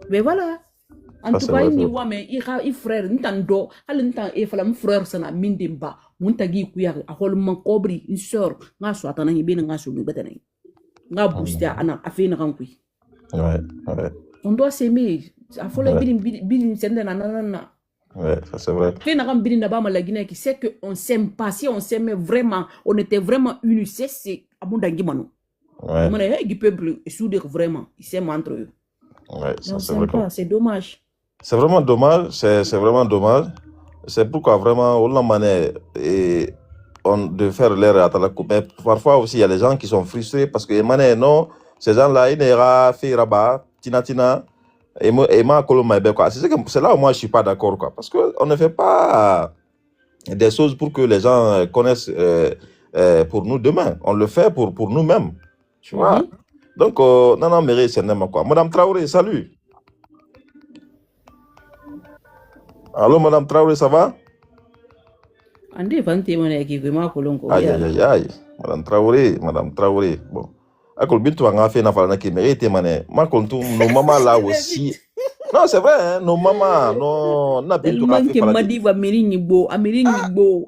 Mais voilà. En tout cas, il voit mais il frère, n'tando, allez n'tan et fala mon frère sana mindimba, mon tagi kuya, a holman cobri, une sœur, n'a soit un ami bien n'a sur le bétail. N'a boosté à a fait une rancui. On doit s'aimer. A follow bilin sende nanana. Ouais, ça c'est vrai. Fait n'a bilin d'abord la Guinée qui sait que on s'aime pas, si on s'aimait vraiment, on était vraiment unis, c'est à mon dangimano. Ouais. On est du peuple soudé vraiment, ils s'aiment entre eux. Ouais, ça c'est vrai. C'est dommage. C'est vraiment dommage, c'est vraiment dommage. C'est pourquoi vraiment, on a mané de faire l'erreur à la coupe. Mais parfois aussi, il y a des gens qui sont frustrés parce que mané, non, ces gens-là, ils n'ira fait rabat, tina, et ma colombe, quoi. C'est là où moi je suis pas d'accord, quoi. Parce qu'on ne fait pas des choses pour que les gens connaissent pour nous demain. On le fait pour nous-mêmes. Tu vois? Donc, non, mais c'est n'importe quoi. Madame Traoré, salut. Allô, Madame Traoré, ça va? Andé, Fanté, mon équipe, ma colonne. Aïe. Madame Traoré. Bon. Akol bintu anga fait na fala na ki mérite mané. Ma kontu nos mamans là aussi. Non, c'est vrai, hein, nos mamans, non, na bintu ka fait fala. Madi va Amérique Nibo. Oh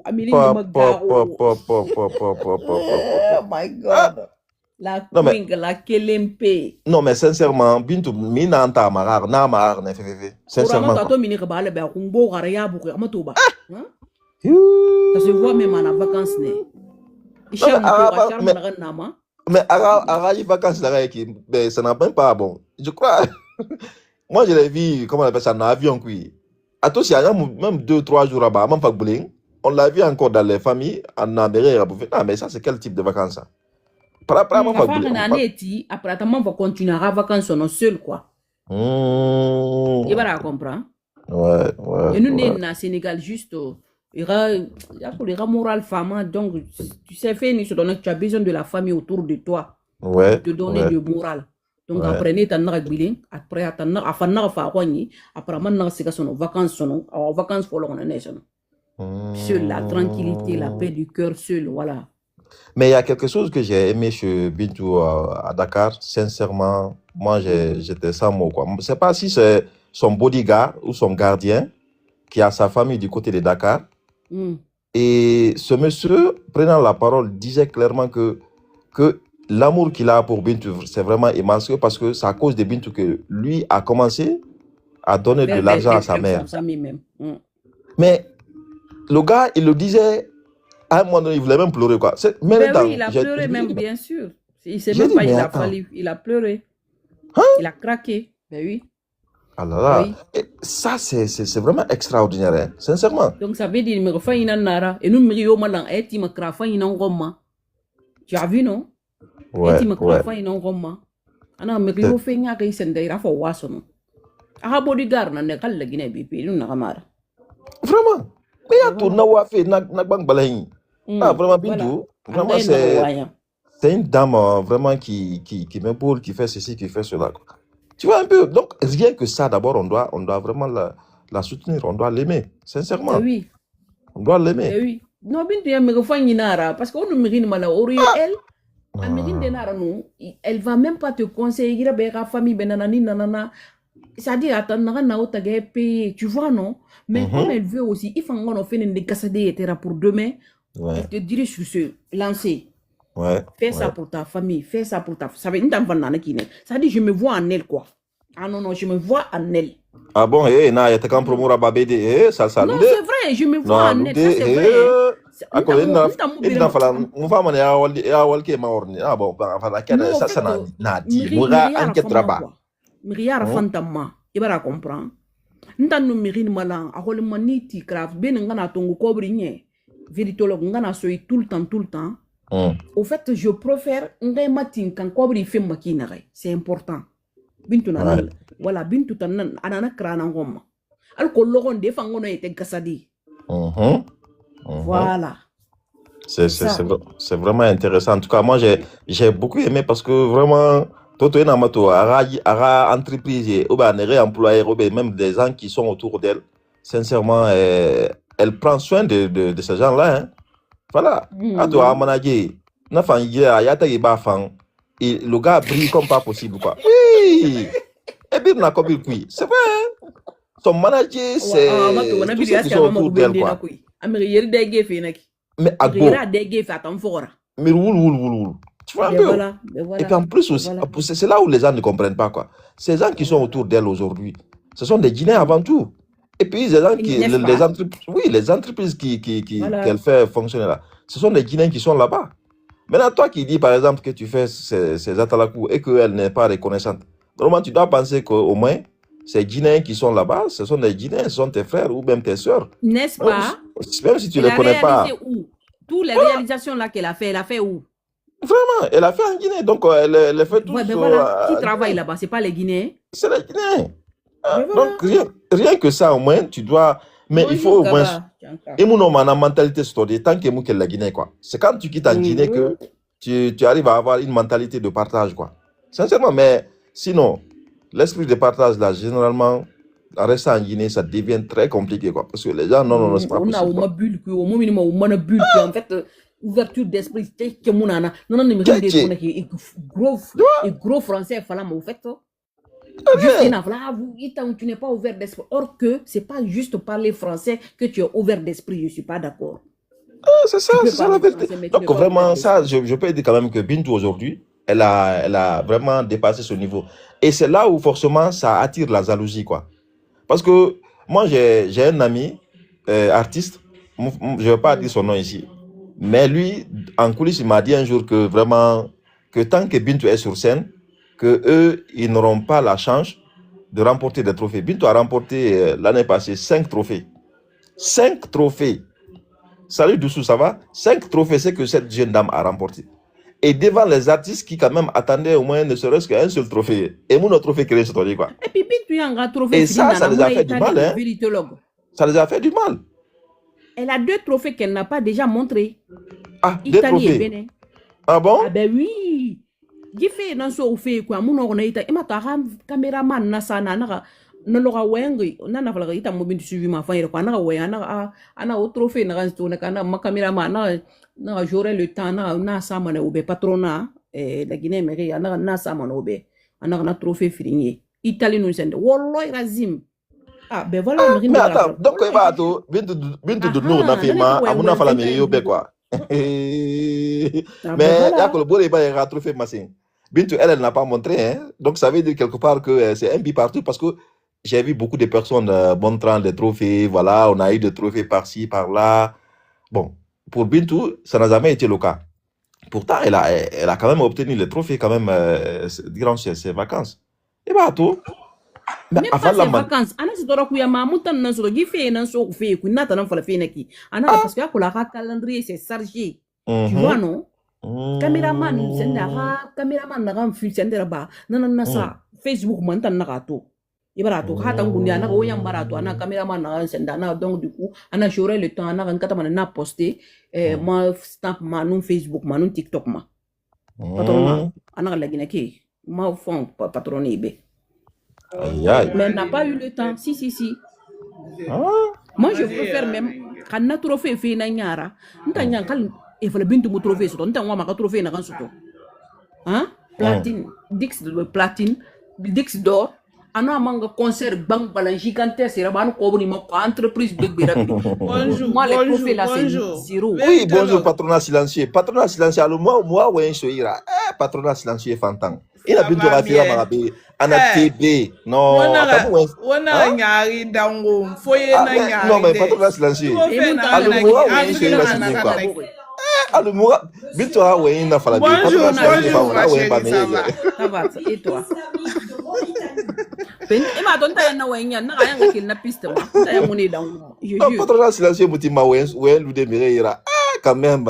my God. La queen, la kelempe. Non, mais sincèrement, bintu mina anta marar, na marar ne fait. Sincèrement. Ça se voit même en vacances. Mais Araï vacances là, ça n'a même pas bon. Je crois. Moi, je l'ai vu, comment on appelle ça, en avion. Attends, il y a même 2-3 jours là-bas, même pas bouling. On l'a vu encore dans les familles, en Amérique. Non, mais ça, c'est quel type de vacances ça? Après, on va continuer à vacances seul, quoi. Tu vas comprendre. Ouais. Et nous, on au Sénégal, juste. Il y a moral femme, donc tu sais faire tu as besoin de la famille autour de toi pour te donner du moral. Donc après tu as billing, après tu as vacances pour seul, la tranquillité, la paix du cœur seul, voilà. Mais il y a quelque chose que j'ai aimé chez Bintou à Dakar, sincèrement, moi j'étais sans mots, quoi. Je ne sais pas si c'est son bodyguard ou son gardien qui a sa famille du côté de Dakar. Et ce monsieur, prenant la parole, disait clairement que l'amour qu'il a pour Bintou, c'est vraiment immense parce que c'est à cause de Bintou que lui a commencé à donner de l'argent à sa mère. Mais le gars, il le disait, à un moment donné, il voulait même pleurer, quoi. Oui, il a pleuré même, bien sûr. Il sait même pas, il a pleuré. Hein? Il a craqué, ben oui. Ah là là. Oui. Et ça, c'est vraiment extraordinaire, hein, sincèrement. Donc, ça veut dire que et nous, tu as vu, non? Ouais. Vraiment? Mais il y a tout, vraiment, Bintou. Vraiment, c'est une dame vraiment qui m'épaule, qui fait ceci, qui fait cela. Tu vois un peu, donc rien que ça, d'abord, on doit vraiment la soutenir, on doit l'aimer, sincèrement. Oui. On doit l'aimer. Oui. Non, parce qu'on nous mérite mal, elle va même pas te conseiller, famille, c'est-à-dire, tu vois, non? Mais comme elle veut aussi, il faut qu'on fasse une décassade pour demain, elle te dirige sur ce lancer. Fais ça pour ta famille, fais ça pour ta famille. Ça dit, je me vois en elle, quoi. Ah non, je me vois en elle. Ah bon, non, c'est vrai, je me vois en elle, ça c'est vrai. Tout le temps. Au fait, je préfère c'est important. Voilà, Bintou anana krana ngoma. Alko logon de fangono ete kasadi. Voilà. C'est vraiment intéressant. En tout cas, moi, j'ai beaucoup aimé parce que vraiment, Toto ena mato ara entreprise ou bien réemployé ou bien même des gens qui sont autour d'elle. Sincèrement, elle prend soin de ces gens-là. Hein. Voilà. À toi, manager, na fan yata iba fan. Et le gars brille comme pas possible quoi. Oui. Et bien na comme il c'est vrai. Hein. Son manager, c'est tous ceux qui sont autour d'elle quoi. Mais à go. Mais roule. Tu vois un peu. Voilà. Et puis en plus aussi, c'est là où les gens ne comprennent pas quoi. Ces gens qui sont autour d'elle aujourd'hui, ce sont des Guinéens avant tout. Et puis les gens qui, les entreprises qu'elle fait fonctionner là, ce sont des Guinéens qui sont là-bas. Maintenant, toi qui dis par exemple que tu fais ces atalakou et qu'elle n'est pas reconnaissante, normalement tu dois penser qu'au moins ces Guinéens qui sont là-bas, ce sont des Guinéens, ce sont tes frères ou même tes soeurs. N'est-ce pas? Même si tu ne les connais pas. Où? Toutes les réalisations là qu'elle a fait où? Vraiment, elle a fait en Guinée, donc elle fait tout. Ouais, ben voilà, qui travaille là-bas, c'est pas les Guinéens. C'est les Guinéens. Donc rien que ça au moins, tu dois. Mais il faut au moins. Et mon homme a une mentalité sur tant que moi la Guinée quoi. C'est quand tu quittes en Guinée que tu arrives à avoir une mentalité de partage quoi. Sincèrement, mais sinon, l'esprit de partage là, généralement, en restant en Guinée, ça devient très compliqué quoi. Parce que les gens, non, c'est pas possible. On a bulle, en fait. Ouverture d'esprit, c'est que mon ana, non, gros français, fallait au fait. Tu n'es pas ouvert d'esprit. Or que c'est pas juste parler français que tu es ouvert d'esprit. Je suis pas d'accord. C'est ça la vérité. Donc vraiment, ça, je peux dire quand même que Bintou aujourd'hui, elle a vraiment dépassé ce niveau. Et c'est là où forcément ça attire la jalousie quoi. Parce que moi j'ai un ami artiste, je vais pas dire son nom ici. Mais lui, en coulisses, il m'a dit un jour que vraiment, que tant que Bintou est sur scène, que eux, ils n'auront pas la chance de remporter des trophées. Bintou a remporté l'année passée 5 trophées. 5 trophées. Salut Doussou, ça va? 5 trophées, c'est que cette jeune dame a remporté. Et devant les artistes qui quand même attendaient au moins ne serait-ce qu'un seul trophée. Et mon autre trophée créé, c'est toi, quoi. Et puis Bintou, il y a un trophée. Et ça les a fait du mal. Hein? Ça les a fait du mal. Elle a 2 trophées qu'elle n'a pas déjà montrés. Ah, Italie 2 trophées. Et Bénin. Ah bon? Ah ben oui. J'ai fait dans ce fait quoi. Mon on a été. Et ma caméraman nasana na lora wengi. Na fala ita mo bintu suivi ma fa ira kwa na we ana au trophée na gansto na kana ma caméraman na j'aurai le temps na sama na ube patrona la Guinée mais na sama na ube. Na trophée fini. Italie nous sende. Wallahi razim. Ah, ben voilà. Mais attends, donc il va tout, Bintou de nous, na fima, amuna fala me yo be quoi. Mais il y a que le beau débat est trophée massin. Bintou, elle n'a pas montré, hein. Donc ça veut dire quelque part que c'est un bi partout parce que j'ai vu beaucoup de personnes montrant des trophées, voilà, on a eu des trophées par-ci, par-là. Bon, pour Bintou, ça n'a jamais été le cas. Pourtant, elle a quand même obtenu les trophées quand même durant ses vacances. Et bah tout. Même pas ses vacances. Ana si tora kuya mamutan nan so gife nan so fe ku nata nan fala fe naki. Ana parce que la calendrier c'est chargé. Tu vois non? Caméraman caméraman na ram film sendera ba nan sa Facebook man tan na gato. Ibarato hata ngundi ana ko yam barato ana caméraman na senda na donc du coup ana j'aurai le temps ana kata man na poster ma snap ma non Facebook ma non TikTok ma. Patron ana la gineki ma fond patron ibe. Mais elle n'a pas eu le temps. Si. Moi, je préfère même quand on a trophée fait na nyara. Ntanya kal il faut le bintu mo trophée so. Ntanya ma ka trophée na kan so. Hein? Platine, Dix d'or. Ana manga concert bank balan gigantesque et rabano ko boni ma entreprise big birapi. Bonjour. Moi les trophées là c'est zéro. Oui, bonjour patronat silencieux. Patronat silencieux alors moi ouais soira. Patronat silencieux fantan. Il a bintu rafira marabe. Ana TB. Non, wana nyari dango. Foye na nyari. Non mais patronat silencieux. Alors moi ouais soira c'est quoi? Alors moi bintu ouais na fala. Bonjour. Ça va et toi? Ima don ta na wenya na ga yanga kil na piste ma ta ya moni dango. Patronat silencieux mutima ouais lude mireira. Quand même.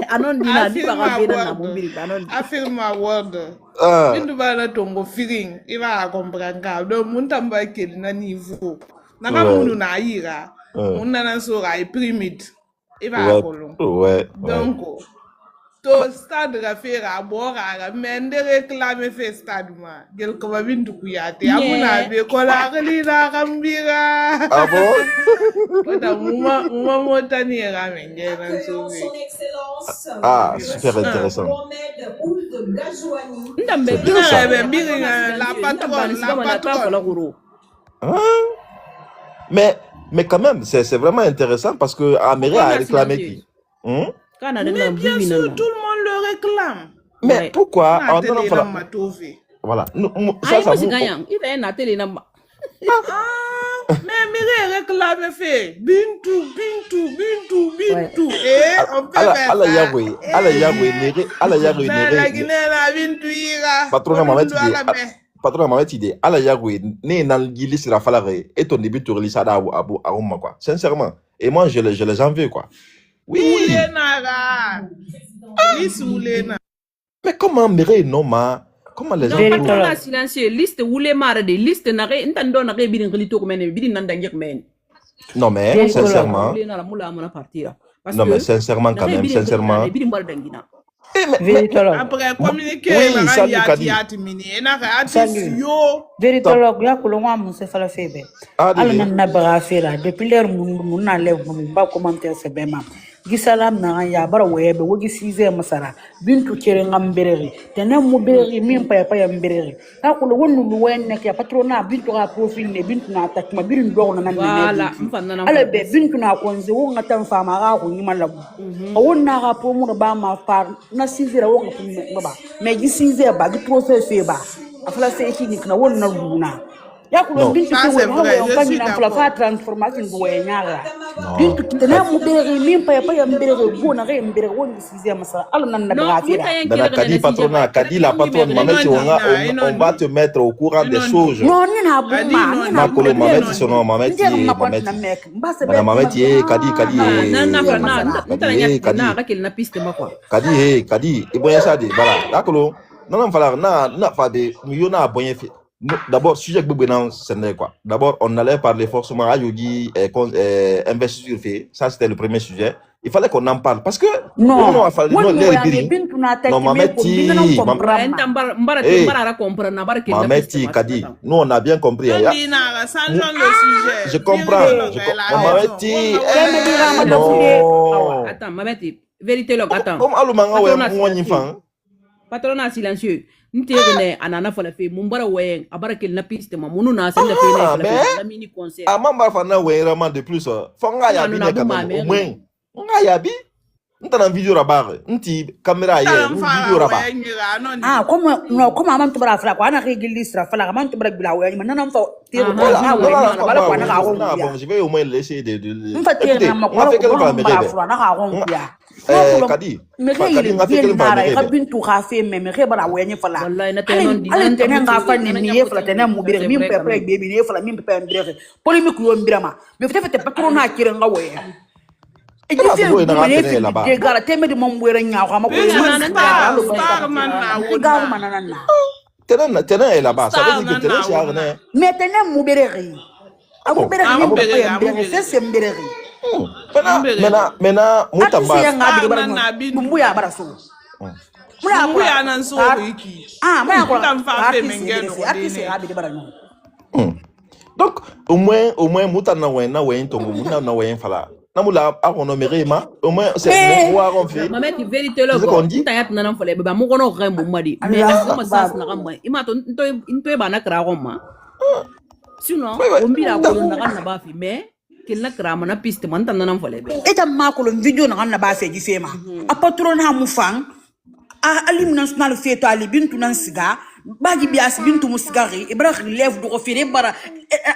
Anon dina di ba ga na mobile anon. Affirme word. Bindu ba na tongo feeling iba comprendre do mun tamba kel na niveau. Na ka munu na ira. Mun na so ga primit. Iba kolon. Ouais. Donc to stade rafera bora mende réclame fait stade ma gel ko babindu kuyate amuna be ko la galina kambira Ah bon? wata muma mota ni ga mengena so Ah, super intéressant. Ndambe C'est bien ça. la patronne Hein? Mais quand même, c'est vraiment intéressant parce que Améré a réclamé qui? Hein? mais bien sûr tout le monde le réclame Mais pourquoi? na Ah, non, télé non, na voilà. matove Voilà. Ay Ça, mo sigayang. Ita en na tele na mais Mire réclame fait bintu et on peut faire ala Yahweh, la nere. Guinée la bintu ira Patron Mamet idée. Ala Yahweh, né dans l'île sur la falare, et ton début tourné ça à Roma, quoi. Sincèrement. Et moi, je les en veux, quoi. Oui. Mais comment Mire non, ma? Comment les gens non patron silencieux liste wule mara de liste na re ntando na re bidin kali to men bidin nan dangek men. Non, mais sincèrement. Non, mais sincèrement, quand même, sincèrement. Après, communiquer, oui, salut, Kadi. Véritologue, ya kulonga muse fala febe. Ala na baga fela depuis l'heure mun na lew mun ba commentaire se bema. Gisalam na ya bara webe wogi 6h masara bintu kere ngambereri tena mu bereri min pa ya mbereri ta kulo wonu luwen nek ya patrona bintu ga profil ne bintu na attaque ma birin do na nan ne ala be bintu na konze wo ngata fama ga ko nyima labu wonna ga po mu ba ma far na 6h wo ngata ba me gi 6h ba gi process fe ba afala se ki ni kana wonna runa ya kulo bintu ko wo on kan na fala fa transformation go nyara bintu tena mu bereri min pa ya mbereri go na ga mbereri wo ni 6h masara ala nan na ba fira Ben Kadi patrona, Kadi la patronne, on va te mettre au courant des choses. Non, ni na buma, Ma kolo mameti sono mameti Kadi Kadi e boya ça de voilà la kolo non fala na fa de miyo na boya fait d'abord sujet que benan c'est quoi d'abord on allait parler forcément à Yogi investiture fait ça c'était le premier sujet. Il fallait qu'on en parle parce que non Mameti Kadi nous on a bien compris je comprends Mameti attends Mameti vérité lo attends comme alumanga we mwani fan patronat silencieux ntere anana fala fe mumbara we abarake na piste ma munu na senda fe na mini concert amamba fa na we vraiment de plus fonga ya bi quand même au moins nga ya bi ntana video rabar nti caméra hier video rabar comme amam to bara fala ko ana regilistra fala amam to bara bila we man nan fa bon je vais au moins laisser de écoutez on va faire quelque Kadi nga fait quelque bintu khafe me khebara we ni fala wallahi na tenen nga fa ni mi fala tenen mu bire mi pepe baby ni fala mi pepe bire polémique yo mbirama me fete patrona kire nga we et tu fais des gars teme de mon wera nya ko ma ko tenen est là-bas ça veut dire que tenen c'est rien mais tenen mu bire abu bire mi c'est mbire Maintenant, Moutamba. Mbuya baraso. Mbuya nan so wiki. Donc, au moins, Moutana na wen tongo, Moutana wen fala. Namula a renommé ma, au moins c'est moi on fait. Mamet vérité lo ko tayat nanan fole ba mo kono rembo madi. Mais comme ça na gamba. Imato into ba na kra goma. Sinon, on bira ko na kan na ba fi mais kila krama na piste man tan nan fole be eta makolo video na kan na ba fe gi fema a patron ha mu fang a alim national feto ali bintu nan siga bagi bias bintu musigari ibrahim lève do fere bara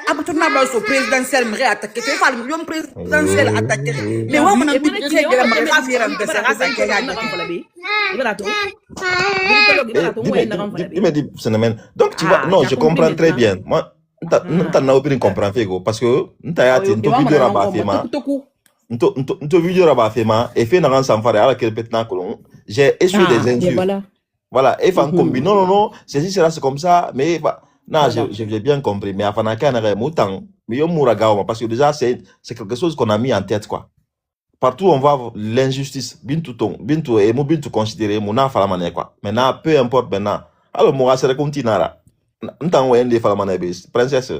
a patron na ba so présidentiel me attaquer fe fal million présidentiel attaquer mais wa man bintu ke gele ma ka fere am desa ka ke ga ni fole be ibrato il me dit phénomène donc tu vois non je comprends très bien moi n'ta opinion comprend fego parce que n'ta ya ti nto video raba fema nto video raba fema et fait na sanfare ala que peut na kolon j'ai essuyé des injures voilà et fan combi non c'est comme ça mais non j'ai bien compris mais afana kana re mutan mais yo mura gawa parce que déjà c'est quelque chose qu'on a mis en tête quoi partout on voit l'injustice. Bintu et mo bintu considéré mon na fala mané quoi. Maintenant peu importe maintenant. Alors moi c'est continuera. Ntan wo ende fala mané bis. Princesse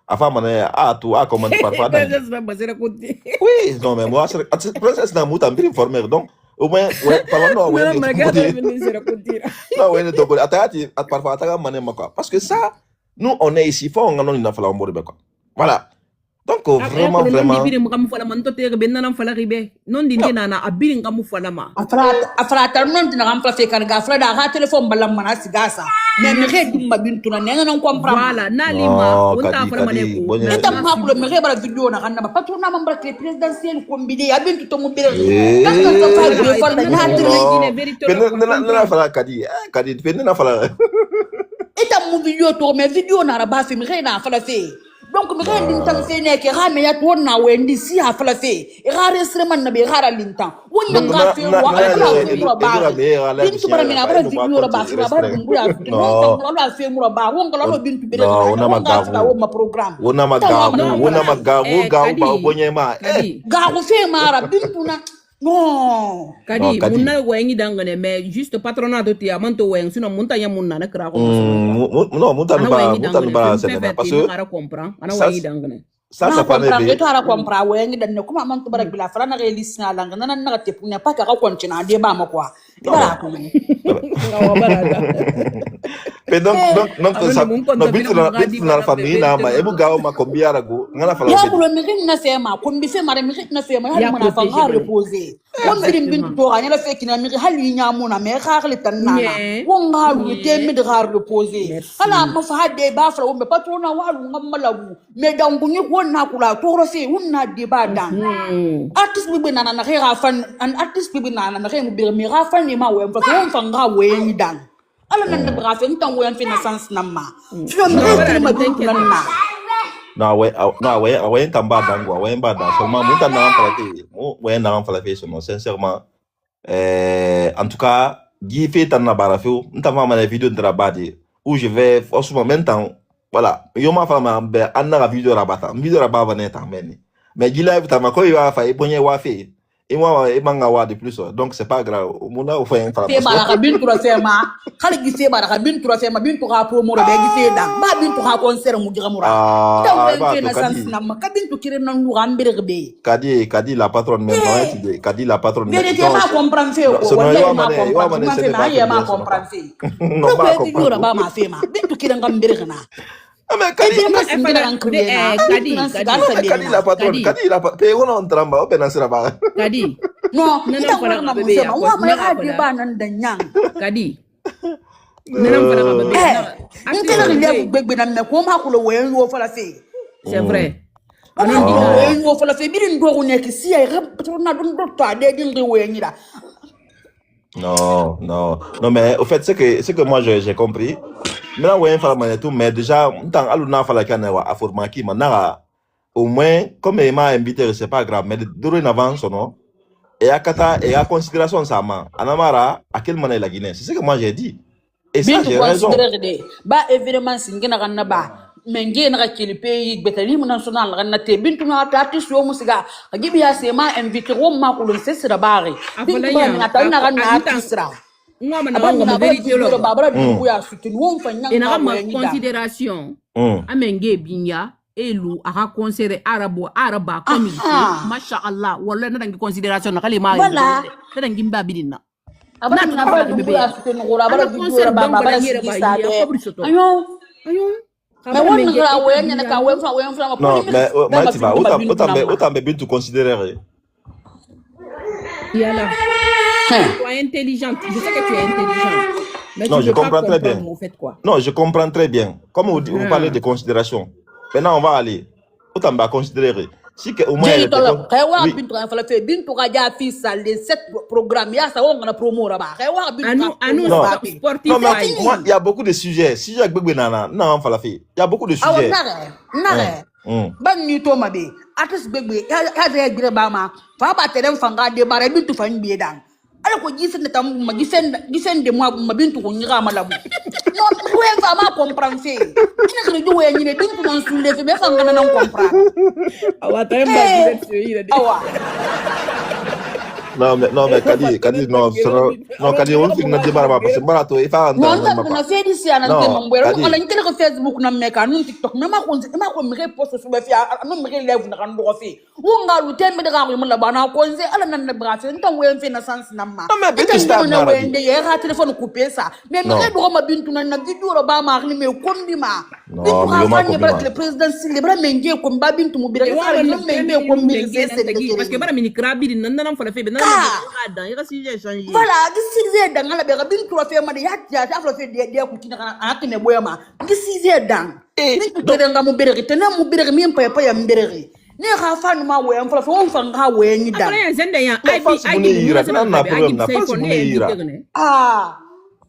afa mané tu a comment parfois. Oui, non mais moi c'est princesse na muta mbiri informer donc au moins ouais parlons non ouais. Non ouais donc atati parfois ataka mané quoi. Parce que ça nous on est ici faut on a une fala mbori quoi. Voilà. Donc vraiment non afrata non dina am place kan ga afra da ga telephone balam mana sigasa mais me xé ma bintu na nga non comprendre voilà nalima wonta fala mané ko nta ma ko me xé bara video na kan na patron na mambra présidentiel ko mbide ya bintu to mo bire na fala kadi na fala eta mo video to me video na ba fi me xé na fala fe donc me xé lintam fe ne ke ha me ya to na wendi si ha fala fe e ga resre man na be ga ra lintam wonna ga fe wa ala bintu bara me na bara video ra ba fi ba dumbu ya no la fe mu ra ba wonga la bintu be na ma programme wona magagu ga ba bonyema ga ko fe mara bintu na non kadi munna wengi dangane mais juste patronat do ti amanto weng sino munta ya munna na kra ko non munta ba c'est parce que ara comprend ana wengi dangane ça pas ne to ara comprend wengi dan ne kuma amanto barak bila fara na relis na langa na na te punya pa ka continue de ba ma quoi bara ko mais donc ça no bitu na famille na ma ebu gawo ma kombiara go ngana fala ya bulo mi na fema kombi fema mi na fema ya mana fa ha reposer on birim bintu to anya la fekina mi hali nyamu na me khakhle tanna won ngalu te mi de har reposer hala ma fa de ba fala o me patrona walu ngamalabu me dangu ni ko na kula to rofe wonna de ba dan artist bi na na ga fan an artist bi na na ga mu bi mi ga fan ni ma we fa fa nga we ni dan ala nan da brafe ntan wo yan fi na sans namma fio mi ko ma den na no ouais tamba dangwa ouais mbada seulement muta na amplate ouais na amplate non sincèrement en tout cas gi fait tan na barafeu nta ma na vidéo de rabadi où je vais forcément maintenant voilà yo ma fama be anna vidéo rabata vidéo rababa net ameni mais gi live ta ma ko yo fa e bonye wa fe et moi et manga wa de plus donc c'est pas grave mona o fa en fala fe mara ka bintu ra fema khali gi fe mara ka bintu ra fema bintu ka promo ra be gi fe da ba bintu ka concert mu diga mura ta we na sans na ma ka bintu kire nan lu gambere be kadi la patronne même kadi la patronne mais tu ma comprendre fe ko wala ma comprendre ma comprendre fe non ba comprendre ba ma fe ma bintu kire ngambere kana mais kadi la patronne kadi la pe wono on tramba o penasira ba kadi no ita fara na bebe ya wa ma ga de ba nan da nyang kadi nana fara ka bebe ntela le gbegbe na me ko ma ko lo we wo fara fe c'est vrai ana ndi we wo fara fe bi ndo ko ne ki si ay na dun do ta de din we ni da non mais au fait c'est que moi j'ai compris maintenant ouais fala tout mais déjà tant aluna fala kana wa aforma ki manara au moins comme il m'a invité c'est pas grave mais dorénavant non et à considération ça ma anamara à quel moment la Guinée c'est ce que moi j'ai dit et ça j'ai raison ba évidemment singina kana ba mengi na kili pays betali mu national kana te bintu na artiste yo musiga gibi ya sema invité ro ma ko le sesira bare bintu na ta na kana artiste ra ngoma na ngoma vérité lo babara du ya soutenu won fanya na ma considération amenge binya elu aka concert araba comme masha Allah wala na dangi considération na kali ma na dangi mbabidina abana na ba du ya soutenu ro babara du babara sigisa ayo mais on nga we nyana ka we fa non mais tu vas autant bintu considérer yala tu es intelligente je sais que tu es intelligente mais non je comprends très bien quoi. Non je comprends très bien comme vous parlez de considération maintenant on va aller autant ba considérer si que au moins bintu fa la fe bintu ga ja fi salle les 7 programmes ya sa on na promo ra ba anu sportif non mais moi il y a beaucoup de sujets si j'ai gbegbe nana non fa la fe il y a beaucoup de sujets nare ban ni to mabe artist gbegbe ya de gbire ba ma fa ba tere fanga de bare bintu fa nbi dan ala ko gisen tam ma gisen de moi ma bintu ko ngira malabu non we fa ma comprendre fe ina ko do we ni bintu non sulle fe be fanga nan comprendre awa tem ba gisen awa mais Kadi, non, Kadi, on fait notre débat parce que Barato, il faut non entendre. na fe di si ana te mambwera ko ala nkele ko Facebook na meka no TikTok na ma ko me repost so be fi no me live na kan do fi wonga lu tembe de ga ko mun la bana ko nze ala nan na bra fe ntan we mfe na sans na ma Non, mais Bintu Star na na we nde ye ha téléphone coupé ça mais me do ma Bintu na video ro ba ma ni me kombi ma Non, mais ma kombi ma le président célébrer mengue ko mba Bintu mu bira fa ni mengue ko mi parce que bara mini krabi nan nan fa la fe ben nan dan ya si j'ai changé voilà di sixième dan ala be ga Bintu ro fe ma de ya afro fe de ku kina kana akine boyama di sixième dan ni ko de ngamu bira te na mu bira mi pa ya mbira ni ga fa no ma we am fa on fa nga we ni dan après zende ya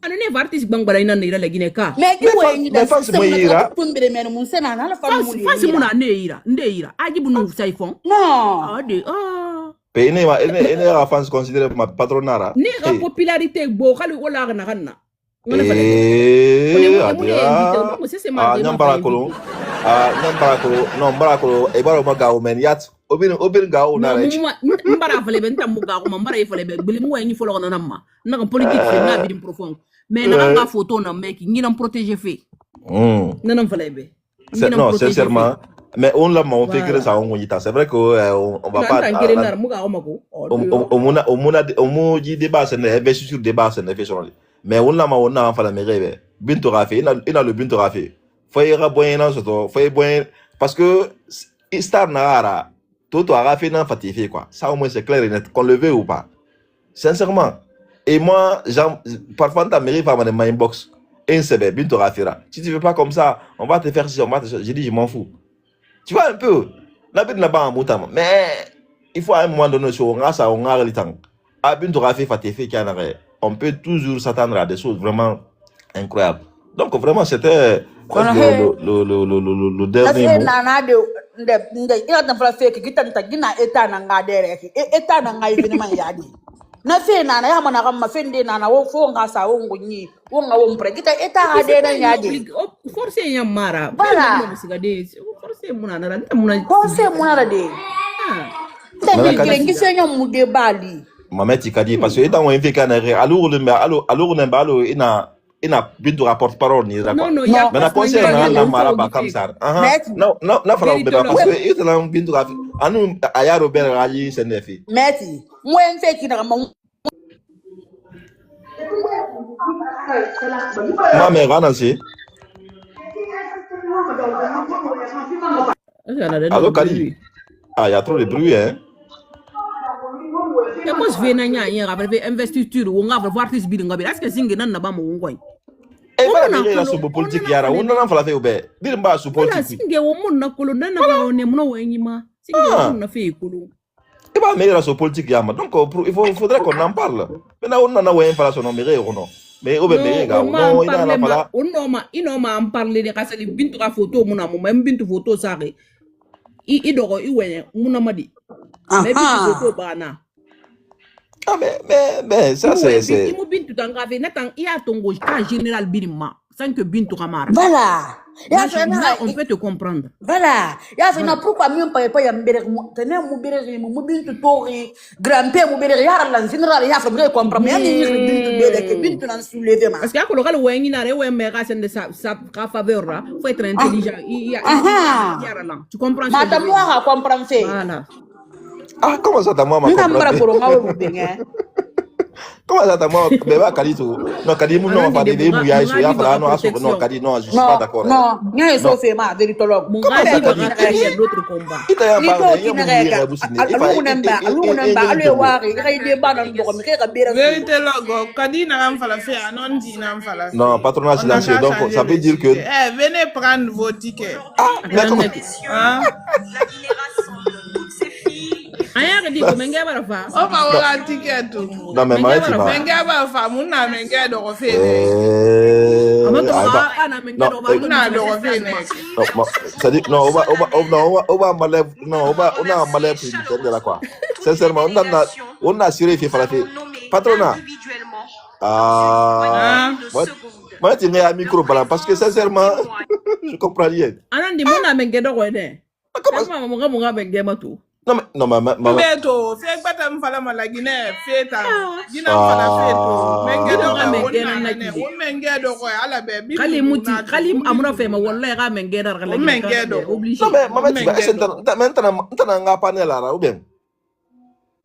anu ne artiste bangbara ina ne ira la Guinée ka mais ki we ni dan fa si mo yira tumbere men mun sena na la fa mu fa si muna ne ira nde ira aji bunu iPhone non pe ene ra fans considéré ma patronara ni ga popularité bo khali wala na kanna nyambara kolo non mbara kolo e baro magawo men yat obin gawo na rech mbara fale ben tam gawo mbara e fale be bili mo ni folo na namma na politique fe na bidim profond mais na nga photo na meki ngi nam protéger fe nanam fale be non sincèrement mais on l'a on fait que ça on yita c'est vrai que on va pas on mo di débat c'est investi sur débat c'est investi mais on l'a on a fala merebe Bintu Rafi ina le Bintu Rafi faut y raboyer dans ce faut y boyer parce que star nara toto Rafi n'a fatifié quoi ça au moins c'est clair et net qu'on le veut ou pas sincèrement et moi parfois ta mairie va ma inbox et c'est Bintu Rafi là si tu veux pas comme ça on va te faire ci on va te j'ai dit je m'en fous tu vois un peu la bête n'a pas un moutam mais il faut à un moment donné sur on a ça on a le temps à Bintu Rafi fatifié qui en arrêt on peut toujours s'attendre à des choses vraiment incroyables. Donc vraiment c'était le dernier mot. Nana de ina tan fala fake gitan ta gina eta na nga dere eta na nga yini man yadi na fe nana ya mana kam ma fende nana wo fo nga sa wo ngunyi wo nga wo mpre gita eta ha de na yadi force ya mara bala force munana la munana force munana de ta ngi senya mu de bali Mameti Kadi parce que étant un fait alors ina Bintu rapport parole ni d'accord mais na conseil na maraba comme ça non fala be parce que il la Bintu Rafi anu ayaro ber ali senefi meti mo en fait ki na ma mais Ranasi allô Kadi il y a trop de bruit hein. Et moi je vais n'anya hier avec investiture ou on va voir artiste bi ngabi est-ce que zingi nan na ba mo ngoy e ba na la so politique yara on na fala fe obe dir ba so politique zingi wo mun na kolo nan na ba on mo wenyi ma zingi wo mun na fe kolo e ba me la so politique yama donc il faudrait qu'on en parle maintenant on na wen fala so no mere ou non mais obe me ga non ina la fala on ma en parler de ka sali Bintu ka photo mun na mo même Bintu photo sare i dogo i wenye mun na madi mais Bintu photo bana. Ah mais ça c'est Bintu Bintu tangavé natan iya tongo ka général birima sans que Bintu kamara voilà on peut te comprendre voilà ya fait na pourquoi mieux pas ya mbere tene mu bere mu Bintu tori grand-père mu bere ya la général ya fait vrai comprendre ya ni Bintu bere que Bintu nan soulever ma parce que akolo kale wengi na rewe mera sen de sa faveur là faut être intelligent il tu comprends ma ta moi comprendre fait voilà. Ah, comment ça t'as moi ma comment ça t'as moi bébé Kalito non Kadi non on va dire mu ya iso ya fala non aso non Kadi non je suis pas d'accord non nya so fait ma véritologue mon gars il y a d'autres combats ita ya ba ya mu alunamba alwe wari kay de banan do mi kay ka bera véritologue Kadi na am fala fait non dit na am fala non patronage silencieux donc ça veut dire que venez prendre vos tickets mais comment aya di ko menga bara fa o ba wala ticket non mais ma ti ba menga bara fa mun na menga do ko fe ana menga do ba na do ko fe ne non ça dit non on va malève non on a malève pour de la quoi sincèrement on a assuré fait fala fait patronat moi tu mets un micro blanc parce que sincèrement je comprends rien ana di mon na menga do ko ne comment mo ga menga ma tout non mais beto fe gbata Adam fala malagine feta. Gina fala feto. Menge do ko menge do ko ala be. Kali muti, kali amuna fema wallahi ga menge dar ga menge do. Obligé. Non mais maman tu vas maintenant nga panel là ou bien?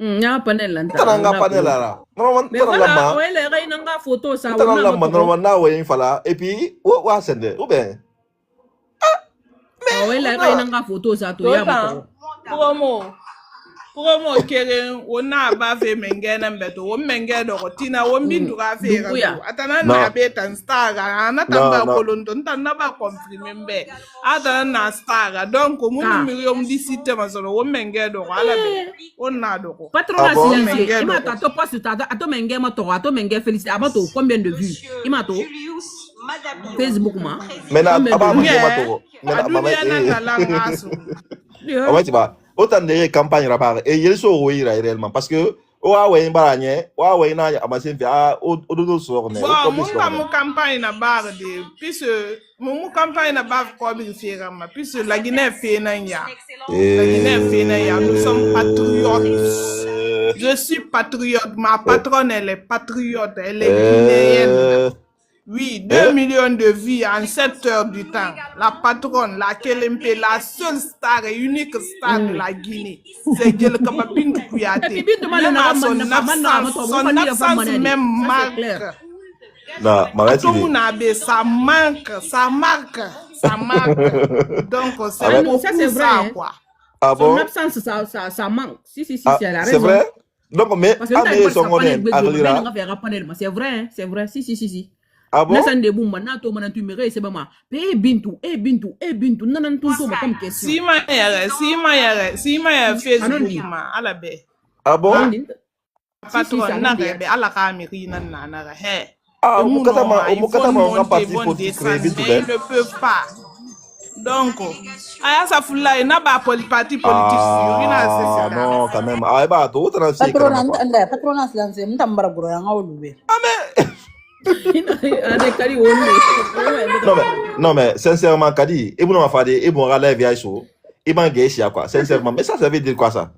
Nya panel lan Tana nga panel là. Normalement tana lama. Ouais les gars nga photo ça. Tana lama normalement na ouais fala et puis wa sende ou bien? Ouais les gars nga photo ça to ya ba. Promo kere wona ba fe menge na mbeto wo menge do tina wo mbindu ga fe ga atana na beta star ana tamba kolondo ntana ba confirmer mbe atana na star donc mu million di site masolo wo menge do ala be wona do ko patron asilencie ima ta to poste ta to menge ma to menge félicité abato combien de vues ima to Facebook ma maintenant aba menge ma to maintenant mama tu vas autant de campagne rabar et il so oui réellement parce que wa ouais baranye wa ouais na amasin fi o do so ne mon campagne na bar de puisque mon campagne na bar ko bi fera ma puisque la Guinée fait na ya la Guinée fait na ya nous sommes patriotes je suis patriote ma patronne elle est patriote elle est guinéenne. Oui, 2 millions de vies en 7 heures du temps. La patronne, la KLMP, la seule star et unique star de la Guinée, c'est Gel Kapapin Kouyaté. Son absence même marque. Non, ça marque. Donc, c'est vrai, quoi. Son absence, ça manque. Si, c'est la raison. C'est vrai? Donc, mais, c'est vrai, si. Ah bon? Nasa ndebu mana to mana tu mere se bama bintu nanan tunto ma comme question si ma ya Facebook ma ala be ah bon patron na be ala ka miri nan na he mukata ma on parti politique créer bintu ils ne peuvent pas donc aya sa fulay na ba parti politique ah non quand même ay ba to transfer patronat lance mtambara gro ya ngawulube non mais sincèrement Kadi et vous n'avez pas dit et bon râler via chaud et ben gay quoi sincèrement mais ça veut dire quoi ça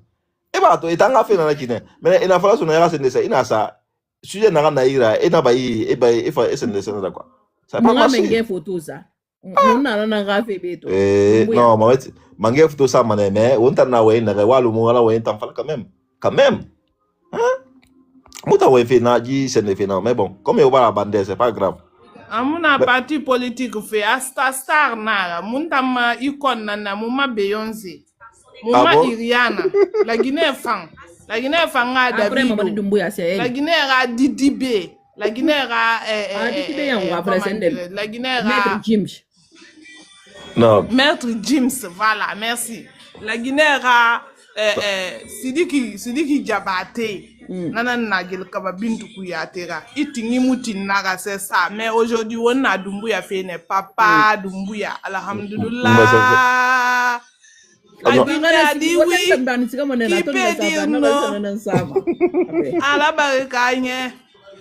et bah toi et t'as fait dans la Guinée mais il a fallu son erreur c'est ça il a ça sujet n'a rien à ira et n'a pas il faut essayer de quoi ça pas marcher photo ça non fait non mais photo ça mais on t'a na ouais na walu mo la ouais t'en quand même hein Mouta ouais fait na dit c'est ne fait non mais bon comme il va la bande c'est pas grave amuna parti politique fait star na muntama icône na muma Beyoncé muma Iriana la Guinée fan a David la Guinée a Didi B la Guinée a la Guinée a Maître James non Maître James voilà merci la Guinée a Sidiki Diabaté nana nagel kaba bintu kuyatera itingi mutinara c'est ça mais aujourd'hui on a Doumbouya fait ne papa Doumbouya alhamdulillah a dit oui qui peut dire non ala barikanye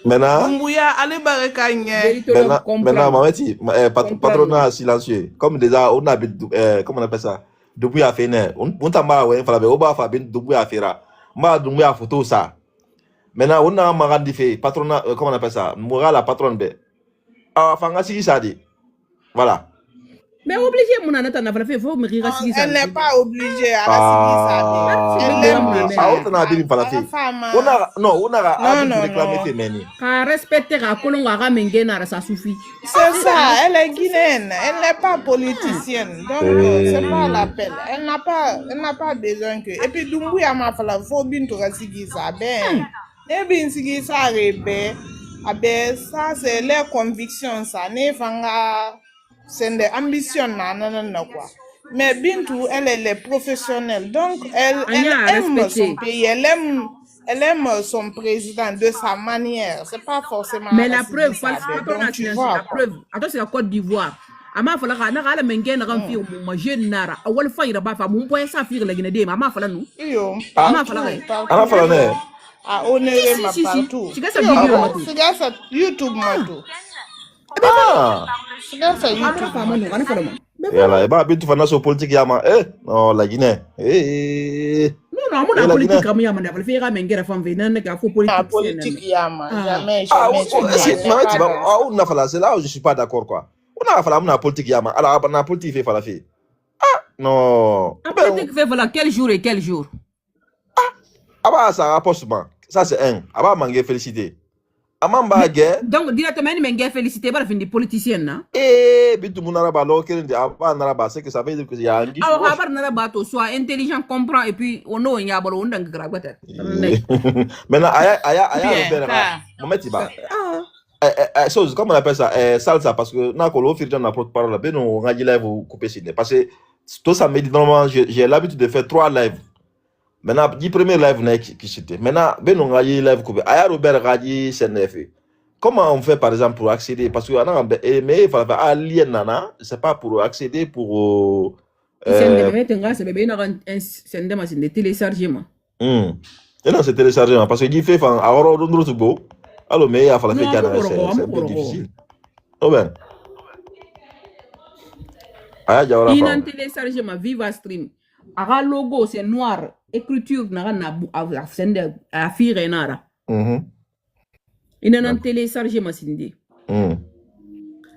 maintenant Doumbouya ale barikanye maintenant mameti patronat silencieux comme déjà on a comment on appelle ça Doumbouya fait ne on t'a ouais fala be oba fa bin Doumbouya fera ma Doumbouya photo ça. Maintenant, on a un maradi fait, patronat, comment on appelle ça? Moral la patronne B. Ah, Fangasi Sadi. Voilà. Mais obligé, mon anata n'a pas fait, faut me rire. Elle n'est pas obligée à la Sadi. On a dit pas la fille. On a réclamé féminin. Car respecter à Colonga Mengena, ça suffit. C'est ça, elle est guinéenne, elle n'est pas politicienne. Donc, c'est pas l'appel. Elle n'a pas besoin que. Et puis, Doumbouya m'a fait la faut bien tout rassigir ça. Ben. Et bien, si ça arrive, ça c'est leur conviction, ça n'est pas c'est des ambitions, non, quoi. Mais Bintou, elle est professionnelle, donc elle aime son pays, elle aime son président de sa manière. C'est pas forcément. Mais la preuve, la preuve. Attends, c'est la Côte d'Ivoire. Ama fala kana ala mengena kan fi mo jeune nara awal fayra ba fa mo poye sa fi la gine de ama fala nu iyo ama fala ne a honorer ma partout siga sa video ma tu siga sa YouTube ma tu siga sa YouTube ma nu kana fala ma yala e ba bintu fana so politique yama non la Guinée Non, mon politique, comme il y a mon fait ramener femme venant, il faut politique. Politique, Yama. Jamais, Ah, jamais. c'est là où je suis pas d'accord, quoi. On a fallu la politique, Yama. Alors, la politique fait falafel. Non. La politique fait voilà quel jour et quel jour. Ah bah ça rapproche moi. Ça c'est un. Ah bah manguer félicité. Amamba guerre. Donc directement il m'a félicité par fin des politiciens là. Eh bitu munara ba lo kelen de aba nara ba c'est que ça veut dire que il y a un ah abar nara ba to soit intelligent comprend et puis on no nya balo ndang gragwata. Maintenant aya Robert. Momenti ba. Chose comment on appelle ça salsa parce que na ko lo firta na porte-parole ben on ngaji live couper ciné parce que tout ça me dit normalement j'ai l'habitude de faire 3 lives. Maintenant, le premier live qui c'était. Maintenant, ben on a live coupé. Aya Robert Radi CNF. Comment on fait par exemple pour accéder parce que mais il faut faire alien nana, c'est pas pour accéder pour c'est des téléchargements. Non, c'est téléchargement parce que il fait alors on doit tout alors mais il faut faire c'est un peu difficile. Oh ben. Aya jawara. Il y a un téléchargement Viva Stream. Ara logo c'est noir, écriture na sende a fire nara. Il y a un téléchargement sindi.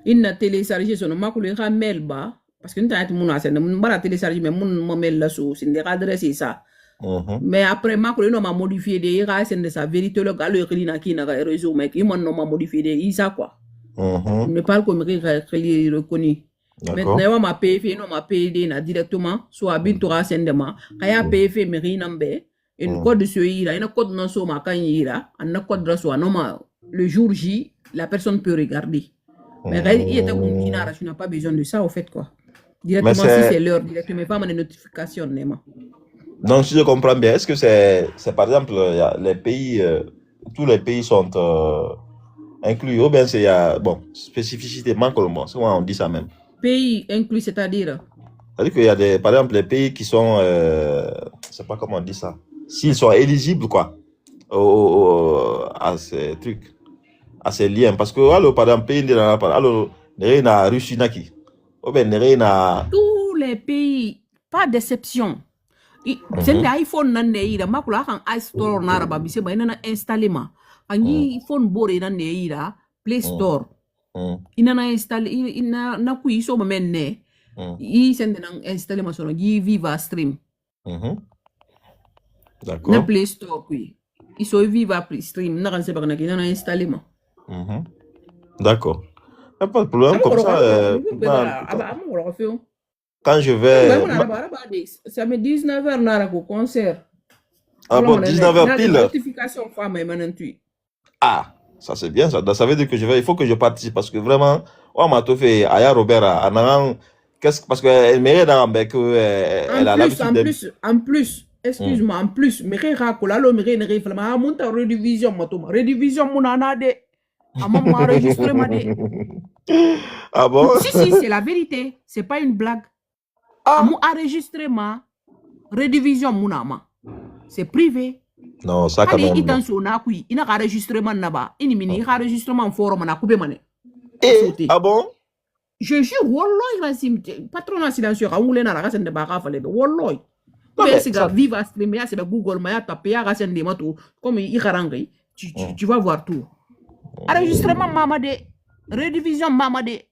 Il y a téléchargé son makulu ra mail ba parce que n'ta tout moun sende moun bara télécharger mais moun mail la sous sindi adresse ça. Mais après makulu no ma modifier des ra sende sa vérité le galo écrit ki na réseau mais il mon no ma modifier des ça quoi. Ne parle comme reconnu. Maintenant, on m'a payé, on m'a payé directement, soit bintura sendema, kaya payé mairie nambe, une code de ce ira, une code non soma kanyira, un code de soi, non le jour J, la personne peut regarder. Mais il est à tu n'as pas besoin de ça au fait quoi. Directement si c'est l'heure, directement pas des notifications nema. Donc si je comprends bien, est-ce que c'est par exemple les pays, tous les pays sont inclus ou bien c'est bon spécificité manque le mot, souvent on dit ça même. Pays inclus, c'est-à-dire qu'il y a des, par exemple, les pays qui sont, je sais pas comment on dit ça, s'ils sont éligibles, quoi, à ces trucs, à ces liens. Parce que, alors, par exemple, pays, alors, il y a Russie, ou bien, il y a tous les pays, pas d'exception. C'est l'iPhone, il y a un iStore, il y a un installé, il y a iPhone, il y a un Play Store. Il a installé, il n'a pas eu son moment, il s'est installé sur Viva Stream. D'accord. Na Play Store, oui. Il s'est Viva Stream, il a installé. D'accord. Il n'y a pas de problème comme ça. Quand je vais. Ça met 19h au concert. Ah bon, 19h pile. Notification femme et ah. Ça c'est bien ça. Ça veut dire que il faut que je participe parce que vraiment, on m'a tout fait Aya Robert parce qu'elle mérite elle a l'habitude en plus, excuse-moi, en plus, mérite racola lo mérite ne réfléchir à monter redivision matoma. Redivision mon anade. À mon enregistrement de. Ah bon? Si c'est la vérité, c'est pas une blague. Mon enregistrement redivision mon ama. C'est privé. Non, ça quand même. Il y a un enregistrement là-bas. Il y a un enregistrement forum à couper mané. Ah bon? Je jure, Walloy, patron silencieux, à ouler dans la race de Baraf, Walloy. C'est Viva Stream, c'est Google, Maya, tapé à Racine des motos, comme il y tu vas voir tout. Enregistrement Mamade, redivision Mamade.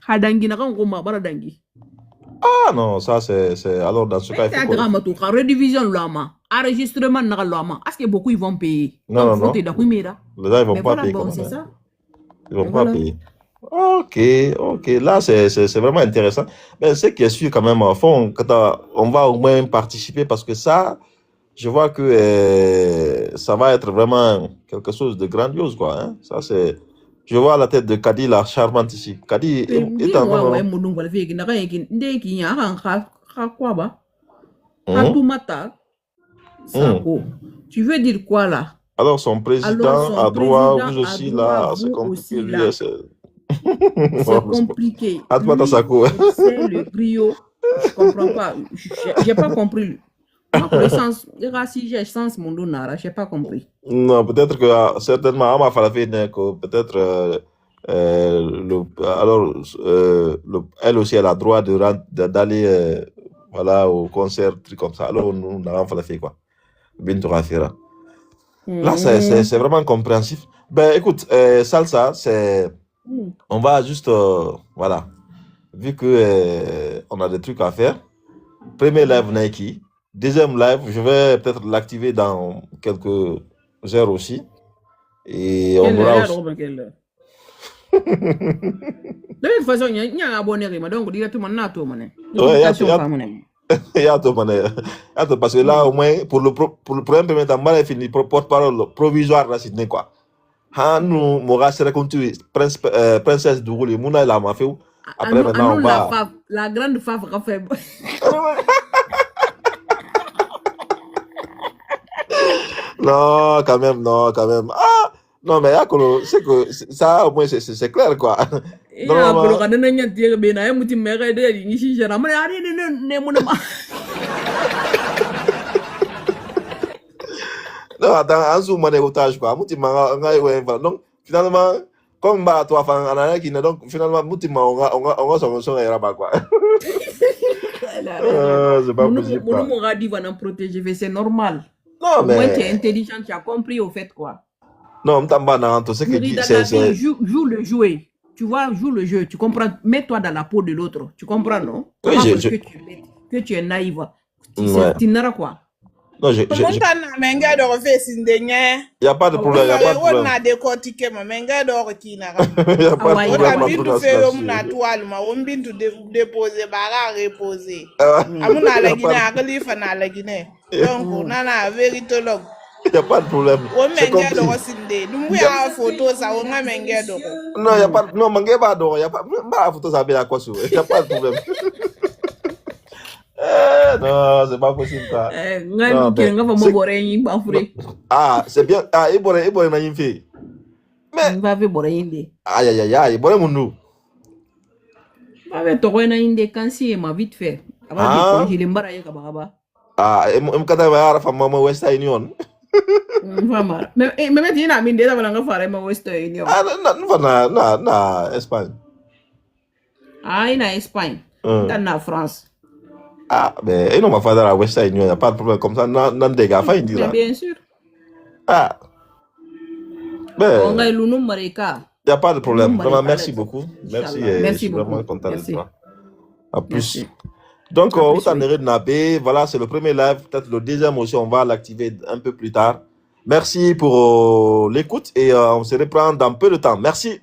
Hadangi n'a pas Baradangi. Ah non, ça c'est. Alors dans ce cas, il faut. C'est un redivision Lama. Enregistrement n'a Lama. Est-ce que beaucoup ils vont payer? Non. Les gens ils vont pas payer. C'est ça. Ils vont pas payer. Ok. Là, c'est vraiment intéressant. Mais ce qui est sûr quand même, au fond, on va au moins participer parce que ça, je vois que ça va être vraiment quelque chose de grandiose, quoi. Hein? Ça, c'est. Je vois la tête de Kadi, la charmante ici. Kadi est en Tu veux dire quoi là? Alors son président à droite, vous aussi là, c'est compliqué. C'est compliqué. C'est le brio. Je comprends pas. J'ai pas compris. Ma connaissance, si j'ai sens mon donneur, j'ai pas compris. Non, peut-être que certainement, ma peut-être alors elle aussi elle a le droit d'aller voilà, au concert, truc comme ça. Alors, nous, on a fait quoi. Bintou Rafira. Là, c'est vraiment compréhensif. Ben, écoute, Salsa, c'est... On va juste... voilà. Vu que on a des trucs à faire. Premier live Nike. Deuxième live, je vais peut-être l'activer dans quelques heures aussi. Et on aura aussi... De toute façon, il y a un abonné, donc il y a tout le monde. Parce que là, au moins, pour le premier temps, on fini porte-parole provisoire là, c'est quoi. Nous, Mora serait continue, princesse Dougouli, Mouna la m'a fait. Après, maintenant, on va. La grande fave a fait. Non, quand même. Ah! Non, mais c'est que ça, au moins, c'est clair, quoi. Non, attends, en sous mon otage, quoi. Donc, finalement, comme bah, toi, donc, finalement, on va s'en là-bas, quoi. C'est pas possible. C'est normal. Non, mais. Au moins, tu es intelligent, tu as compris au fait, quoi. Non, c'est que c'est. Joue le jouet. Tu vois, joue le jeu. Tu comprends. Mets-toi dans la peau de l'autre. Tu comprends, non? Oui, que tu es naïve. Tu n'auras quoi? Non, il n'y a pas de problème. Il n'y a pas de problème. Il n'y a pas de problème. C'est compris. Non, il n'y a pas de problème. Il n'y a pas de problème. Non, c'est pas possible ça. Ah, c'est bien. Ah, il n'a rien fait. Mais. Aïe, il mon nous. Vite fait. Ah, West Union. Mais Ah, Espagne. Ah, il a Espagne. Dans la France. Ah, mais il m'a fait dans la West Union, il n'y a pas de problème comme ça. Non, des gars, il dit là. Bien sûr. Ah. On a Il n'y a pas de problème. Vraiment, merci beaucoup. Merci. Je suis vraiment content de toi. À plus. Merci. Donc, vous t'en irez de Nabé. Voilà, c'est le premier live. Peut-être le deuxième aussi, on va l'activer un peu plus tard. Merci pour l'écoute et on se reprend dans peu de temps. Merci.